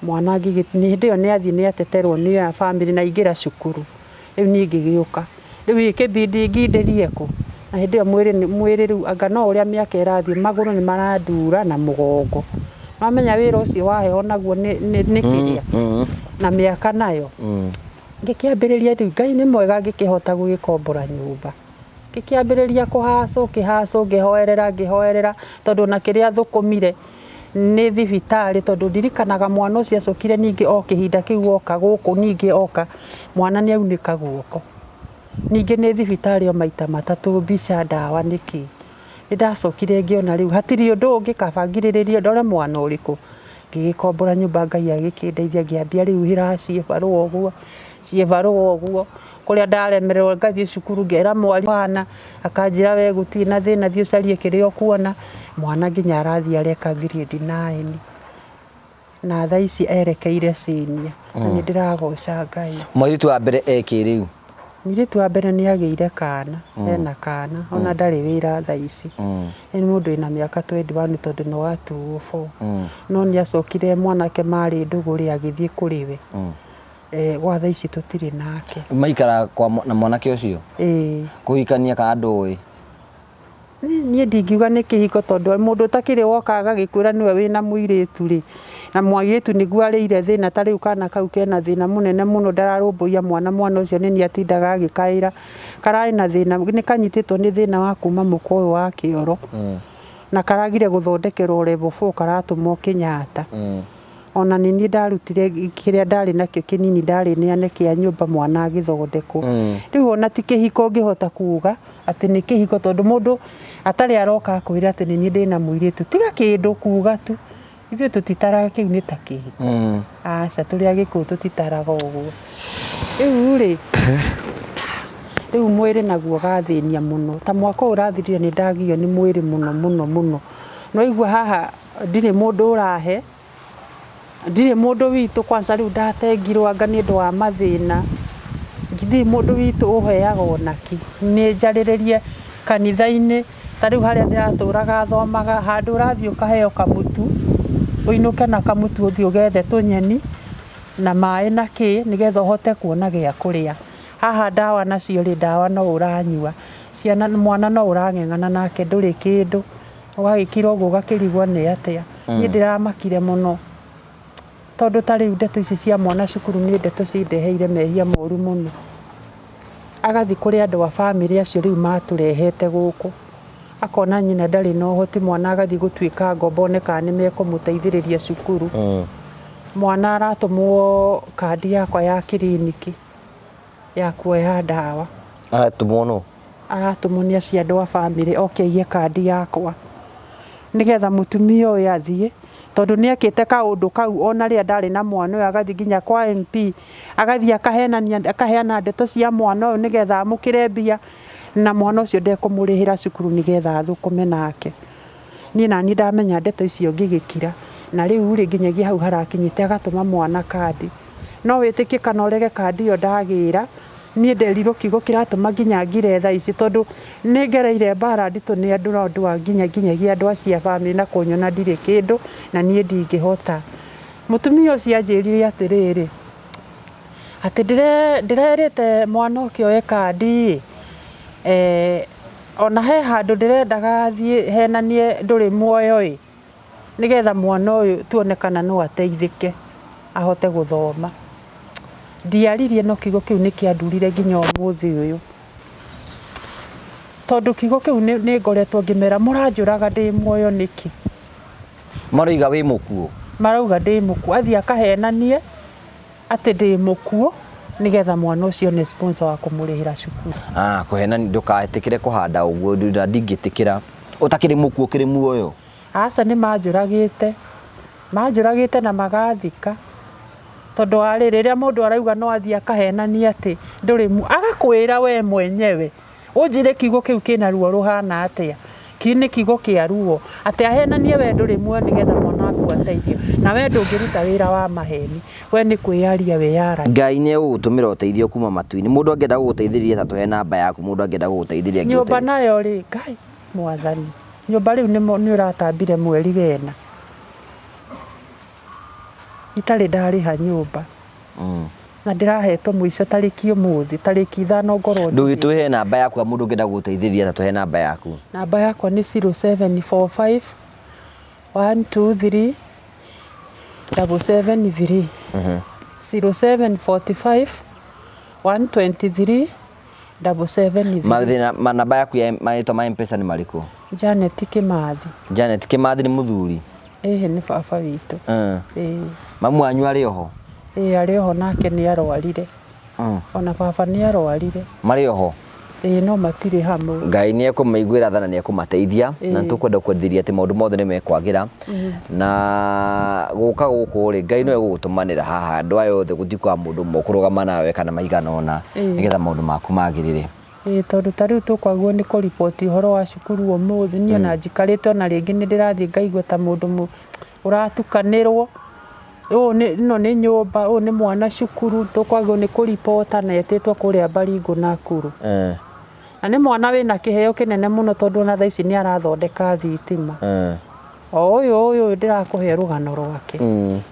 mwana ni hindi yo ni athie ni ateterwo ni ya family na igira cukuru riu ni ngigiuka riu ikibindi nginderie ku na hindi yo mwiri riu anga no uria miaka irathie maguru ni marandura na mugongo mamenya wira ucio waheho naguo ni kiria na miaka nayo ngikiambiriria riu Ngai ni mwega ngikihota gugikombora nyumba ngikiambiriria kuhacu ngihoerera tondu na kiria thukumire ni thibitari tondu ndirikanaga mwana ucio acokire ningi o kihinda kiu oka guku ningi oka mwana ni aunika guoko ningi ni thibitari o maita matatu mbica ndawa niki ndacokire ngiona riu hatiri undu ungi kabangiririria ndore mwana uriku ngĩkombora nyũmba Ngai agĩkĩndeithia ngĩambia rĩu ciĩbarũa ũguo kũrĩa ndaremererwo ngathiĩ cukuru ngera mwari wana akanjĩra we gũtirĩ na thĩna thiĩ ũcarie kĩrĩa ũkuona mwana nginya arathiĩ areka grade 9 na thaa ici erekeire senior na nĩ ndĩragoca Ngai. Mũirĩtu wa mbere rĩu? Mũirĩtu wa mbere nĩ agĩire kana, ena kana, ona ndarĩ wĩra thaa ici. Nĩ mũndũ wĩna mĩaka 21 tondũ no wa 204. No nĩ acokire mwanake marĩ ndũgũrĩ agĩthiĩ kũrĩ we. Gwa thaa ici tũtirĩ nake. Maikara na mwanake ũcio? Kũhikania kana ndũĩ? Niĩ ndingiuga nĩ kĩhiko tondũ mũndũ ũtakĩrĩ woka agagĩkwĩra nĩwe wĩna mũirĩtu rĩ, na mũirĩtu nĩguo arĩire thĩna ta rĩu kana kau kena thĩna mũnene mũno ndararũmbũiya mwana ũcio nĩ atindaga agĩkaĩra kararĩ na thĩna nĩ kanyitĩtwo nĩ thĩna wa kuma mũko ũyũ wa kĩoro na karagire gũthondekerwo level 4 karatũmwo Kenyatta. Ona nini ndarutire kĩrĩa ndarĩ nakĩo kĩnini ndarĩ neane kĩa nyũmba mwana agĩthondekwo. Rĩu ona ti kĩhiko ngĩhota kuga atĩ nĩ kĩhiko tondũ mũndũ atarĩ aroka akwĩra atĩ nĩ ndĩ na mũirĩtu tiga kĩndũ kuga tu ithuĩ tũtitaraga kĩu nĩ ta kĩhiko. Aca tũrĩ Agĩkũyũ tũtitaraga ũguo. Rĩu mwĩrĩ naguo gathĩnia mũno ta mwaka ũrathirire nĩ ndagio nĩ mwĩrĩ mũno no igua haha ndirĩ mũndũ ũrahe ndirĩ mũndũ witũ kwanza rĩu ndatengirwo anga nĩ ũndũ wa mathĩna ndirĩ mũndũ witũ ũheaga onaki nĩ njarĩrĩrie kanitha-inĩ ta rĩu harĩa ndĩratũraga thomaga handũ ũrathiĩ ũkaheo kamũtu ũinũke na kamũtu ũthiĩ ũgethe tũnyeni na maĩ na kĩ nĩgetha ũhote kuona gĩa kũrĩa. Haha ndawa nacio rĩ ndawa no ũranyua ciana mwana no ũrang'eng'ana nake ndũrĩ kĩndũ ũgagĩkira ũguo ũgakĩrigwo nĩ atĩa. Niĩ ndĩramakire mũno tondũ ta rĩu ndeto ici cia mwana cukuru nĩ ndeto cindeheire mehia moru mũno. Agathi kũrĩ andũ a bamĩrĩ acio rĩu matũrehete gũkũ akona nyina ndarĩ na ũhoti mwana agathi gũtuĩka ngombo oneka nĩ mekũmũteithĩrĩria cukuru. Mwana aratũmwo kandi yakwa ya kiriniki ya kuoya ndawa. Aratũmwo no? Aratũmwo nĩ acio andũ a bamĩrĩ okeiye kandi yakwa nĩgetha mũtumia ũyũ athiĩ tondũ nĩ ekĩte kaũndũ kau ona rĩrĩa ndarĩ na mwana ũyũ agathi nginya kwa MP agathi akaheana ndeto cia mwana ũyũ nĩgetha amũkĩre mbia na mwana ũcio ndekũmũrĩhĩra cukuru nĩgetha athũkũme nake. Niĩ nani ndamenya ndeto icio ngĩgĩkira na rĩu rĩ nginyagia hau harakinyĩte agatũma mwana kandi no wĩtĩkie kana ũrege kandi ĩyo ndagĩra niĩ nderirwo kiugo kĩratũma nginya ngire thaa ici tondũ nĩ ngereire mbara nditũ nĩ andũ na ũndũ wa nginyagia andũ acio a bamĩrĩ na kũnyona ndirĩ kĩndũ na niĩ ndingĩhota. Mũtumia ũcio anjĩrire atĩrĩrĩ atĩ ndĩrerĩte mwana ũkĩ oye kandi ona he handũ ndĩrendaga athiĩ henanie ndũrĩ muoyo nĩgetha mwana ũyũ tuonekana no ateithĩke ahote gũthoma. Ndiaririe no kiugo kĩu nĩ kĩandurire nginya ũmũthĩ ũyũ tondũ kiugo kĩu nĩ ngoretwo ngĩmera mũranjũraga ndĩ muoyo nĩkĩ. Marauga wĩ mũkuũ? Marauga ndĩ mũkuũ athiĩ akahenanie atĩ ndĩ mũkuũ nĩgetha mwana ũcio nĩ sponsor wa kũmũrĩhĩra cukuru. Kũhenania ndũkaetĩkĩre kũhanda ũguo ndingĩtĩkĩra ũtakĩrĩ mũkuũ ũkĩrĩ muoyo. Aca nĩ manjũragĩte na magathika tondũ warĩ rĩrĩa mũndũ arauga no athiĩ akahenania atĩ ndũrĩ agakwĩra we mwenyewe ũnjĩre kiugo kĩu kĩna ruo rũhana atĩa. Kĩu nĩ kiugo kĩa ruo atĩ ahenanie we ndũrĩ muoyo nĩgetha mwana waku ateithio na we ndũngĩruta wĩra wa maheni we nĩ kwĩyaria wĩyaragia. Ngai nĩ egũgũtũmĩra ũteithio kuma matu-inĩ. Mũndũ angĩenda gũgũteithĩrĩria ta tũhe namba yaku mũndũ angĩenda gũgũteithĩrĩria nyũmba nayo rĩ Ngai mwathani nyũmba rĩu nĩ ũratambire mweri wena itarĩ ndarĩha nyũmba na ndĩrahetwo mũico tarĩki ũmũthĩ tarĩki 5 ngorwo ndũgĩtũhe namba yaku mũndũ ũngĩenda gũgũteithĩrĩria ta tũhe namba yaku. Namba yakwa nĩ 0745 123 773 0745 123 773. Namba yaku ya marĩtwa ma M-Pesa nĩ marĩkũ? Janet Kĩmathi. Janet Kĩmathi nĩ mũthuri? Nĩ baba witũ. Mamu wanyu arĩ oho? Arĩ oho nake nĩ arwarire. Ona baba nĩ arwarire. Marĩ oho? no matire hamwe. Ngai nĩ ekũmaiguĩra tha na nĩ ekũmateithia na tũkwenda kwendithĩria atĩ maũndũ mothe nĩ mekwagĩra na gũka gũkũ rĩ Ngai no egũgũtũmanĩra haha andũ aya othe gũthiĩ kwa mũndũ ũmwe kũrũgama nawe kana maigana ũna nĩgetha maũndũ maku magĩrĩre. Tondũ ta rĩu tũkwagwo nĩ kũriboti ũhoro wa cukuru ũmũthĩ niĩ ona njikarĩte ona rĩngĩ nĩ ndĩrathiĩ ngaigua ta mũndũ ũratukanĩrwo. Ĩno nĩ nyũmba, ũyũ nĩ mwana cukuru, tũkwagwo nĩ kũribota na etĩtwo kũrĩa Baringo Nakuru. Na nĩ mwana wĩna kĩheo kĩnene mũno tondũ ona thaa ici nĩ arathondeka thitima. O ũyũ ndĩrakũhe rũgano rwake.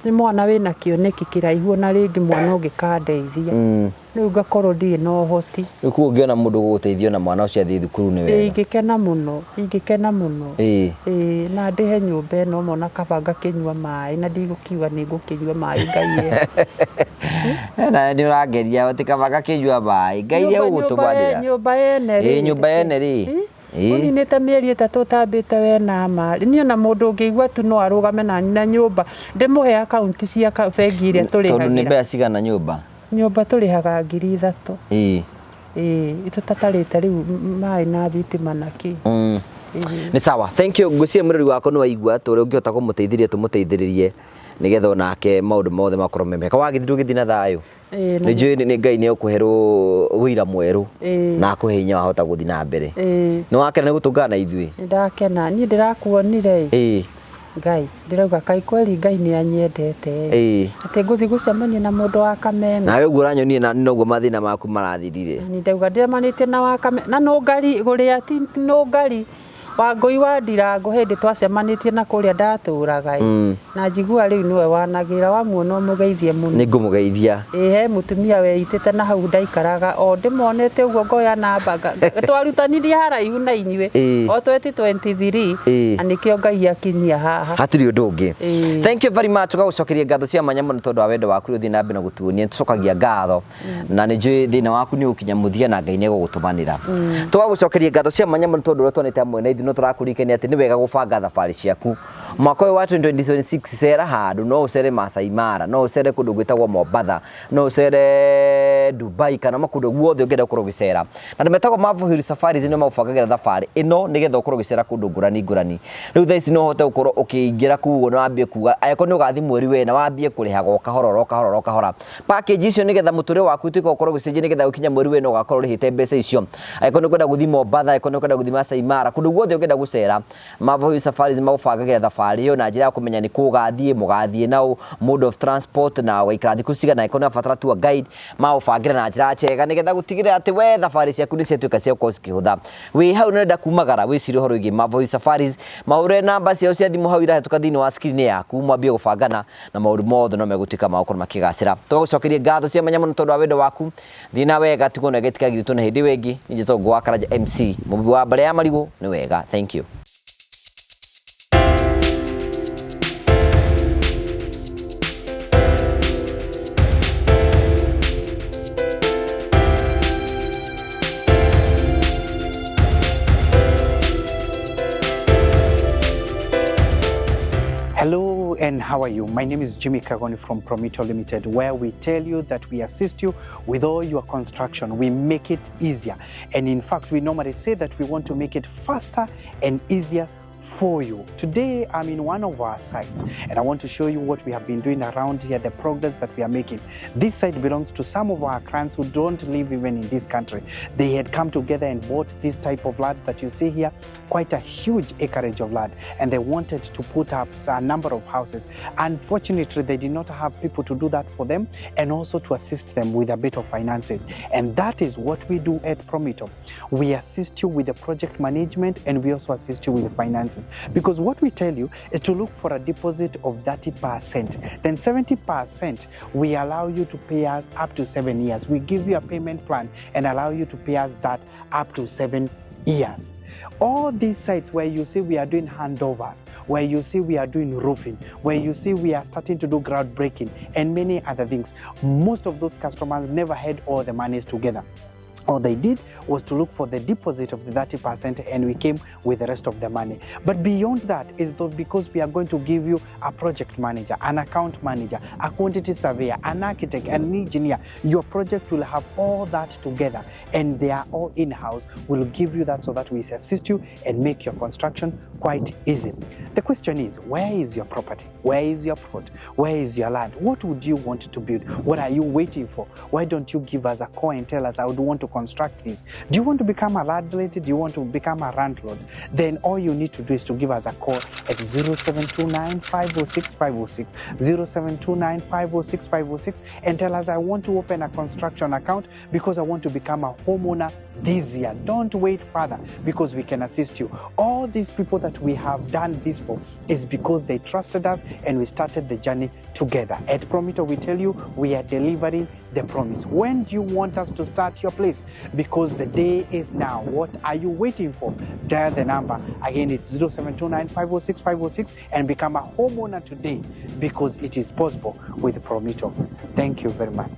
Nĩ mwana wĩna kĩoneki kĩraihu na rĩngĩ mwana ũngĩ kandeithia. Rĩu ngakorwo ndirĩ na ũhoti. Rĩu ũngĩona mũndũ gũgũteithia na mwana ũcio athiĩ thukuru nĩ wega. Ingĩkena mũno. Na ndĩhe nyũmba ĩno mona kaba ngakĩnyua maĩ na ndigũkiuga nĩ ngũkĩnyua maĩ Ngai na nĩ ũrangeria atĩ kaba ngakĩnyua maĩ Ngai egũgũtũmanĩra. Nyũmba yene rĩ. Ũninĩte mĩeri 3 ũtambĩte we na ma. Niĩ na mũndũ ũngĩigua tu no arũgame nani na nyũmba ndĩmũhe akaunti cia bengi ĩrĩa tũrĩhagĩra. Tondũ nĩ mbeca cigana nyũmba? Nyũmba tũrĩhaga 3,000. Tũtatarĩte rĩu maĩ na thitima na kĩ. Nĩ sawa. Thank you. Ngwĩciria mũrori wakwa nĩ waigua tũrĩa ũngĩhota kũmũteithĩria tũmũteithĩrĩrie nĩgetha onake maũndũ mothe makorwo memeka. Wagĩthĩ ndũgĩthiĩ na thayũ. Nĩ njũĩ nĩ Ngai nĩ ekũherwo wĩira mwerũ na akũhe hinya wahota gũthiĩ na mbere. Nĩ wakena nĩ gũtũngana na ithuĩ? Nĩ ndakena. Niĩ ndĩrakuonire Ngai ndĩrauga kaĩ kweli Ngai nĩ anyendete atĩ ngũthiĩ gũcemania na mũndũ wa Kameme. Nawe ũguo ũranyonia na noguo mathĩna maku marathirire. Nĩ ndauga ndĩamanĩtie na wa Kameme na no ngari gũrĩa ti no ngari Wangũi wa Ndirango hĩndĩ twacemanĩtie na kũrĩa ndatũraga na njigua rĩu nĩwe wanagĩra wamuona mũgeithie mũno. Nĩ ngũmũgeithia. He mũtumia weitĩte na hau ndaikaraga o ndĩmonete ũguo ngoya namba twarutanirie haraihu na inyuĩ o 2023 na nĩkĩo Ngai akinyia haha. Hatirĩ ũndũ ũngĩ. Thank you very much. Tũgagũcokeria ngatho cia mwanya mũno tondũ wa wendo waku ũthiĩ na mbere na gũtuonia. Tũcokagia ngatho na nĩ njũĩ thĩna waku nĩ ũkinya mũthia na Ngai nĩ egũgũtũmanĩra. Tũgagũcokeria ngatho cia mwanya mũno tondũ ũtonete amwe na no tũrakũririkania atĩ nĩ wega gũbanga thabarĩ ciaku. Mwaka ũyũ wa 2026 cera handũ, no ũcere Masai Mara, no ũcere kũndũ gwĩtagwo Mombatha, no ũcere Dubai kana makũndũ guothe ũngĩenda gũkorwo ũgĩcera. Na nĩmetagwo Marvel Hill Safaris nĩ magũbangagĩra thabarĩ ĩno nĩgetha ũkorwo ũgĩcera kũndũ ngũrani ngũrani. Rĩu thaa ici no ũhote gũkorwo ũkĩingĩra kuo na wambie kuga angĩkorwo nĩ ũgathiĩ mweri wena wambie kũrĩhaga o kahora. Package icio nĩgetha mũtũrĩre waku ũtuĩke gũkorwo ũgĩcenjia nĩgetha ũkinya mweri wena ũgakorwo ũrĩhĩte mbeca icio. Angĩkorwo nĩ ũkwenda gũthiĩ Mombatha, angĩkorwo nĩ ũkwenda gũthiĩ Masai Mara, kũndũ guothe ũngĩenda gũcera, Marvel Hill Safaris magũbangagĩra thabarĩ ĩyo na njĩra ya kũmenya nĩ kũgathiĩ, mũgathiĩ na mode of transport na waikara thikũ cigana, angĩkorwo nĩ abatara tour guide magũbangĩra na njĩra njega nĩgetha gũtigĩrĩra atĩ we thabarĩ ciaku nĩ ciatuĩka cia gũkorwo cikĩhũtha. Wĩ hau nĩ ũrenda kumagara wĩcirie ũhoro wĩgiĩ Marvel Hill Safaris, mahũre namba ciao cia thimũ hau irahetũka thĩinĩ wa screen yaku, mwambie gũbangana na maũndũ mothe no megũtuĩka ma gũkorwo makĩgacĩra. Tũgũcokeria ngatho cia mwanya mũno tondũ wa wendo waku. Thiĩ na wega tigwo na gĩtikagĩrĩtwo na hĩndĩ ĩngĩ. Nĩ njĩtagwo Ngũ wa Karanja MC mũmbi wa mbere ya marigũ nĩ wega. Thank you. Hello and how are you? My name is Jimmy Kagoni from Promito Limited, where we tell you that we assist you with all your construction. We make it easier. And in fact, we normally say that we want to make it faster and easier for you. Today, I'm in one of our sites and I want to show you what we have been doing around here, the progress that we are making. This site belongs to some of our clients who don't live even in this country. They had come together and bought this type of land that you see here, quite a huge acreage of land, and they wanted to put up a number of houses. Unfortunately, they did not have people to do that for them and also to assist them with a bit of finances. And that is what we do at Promito. We assist you with the project management and we also assist you with the finances. Because what we tell you is to look for a deposit of 30%. Then 70% we allow you to pay us up to 7 years. We give you a payment plan and allow you to pay us that up to 7 years. All these sites where you see we are doing handovers, where you see we are doing roofing, where you see we are starting to do groundbreaking and many other things, most of those customers never had all the monies together. All they did was to look for the deposit of the 30%, and we came with the rest of the money. But beyond that is because we are going to give you a project manager, an account manager, a quantity surveyor, an architect, an engineer. Your project will have all that together, and they are all in-house. We'll give you that so that we assist you and make your construction quite easy. The question is, where is your property? Where is your plot? Where is your land? What would you want to build? What are you waiting for? Why don't you give us a call and tell us, I would want to construct this? Do you want to become a landlord? Do you want to become a landlord? Then all you need to do is to give us a call at 0729 506 506, 0729 506 506, and tell us, I want to open a construction account because I want to become a homeowner this year. Don't wait further, because we can assist you. All these people that we have done this for is because they trusted us and we started the journey together. At Promito, we tell you we are delivering the promise. When do you want us to start your place? Because the day is now. What are you waiting for? Dial the number. Again, it's 0729 506 506 and become a homeowner today, because it is possible with Promito. Thank you very much.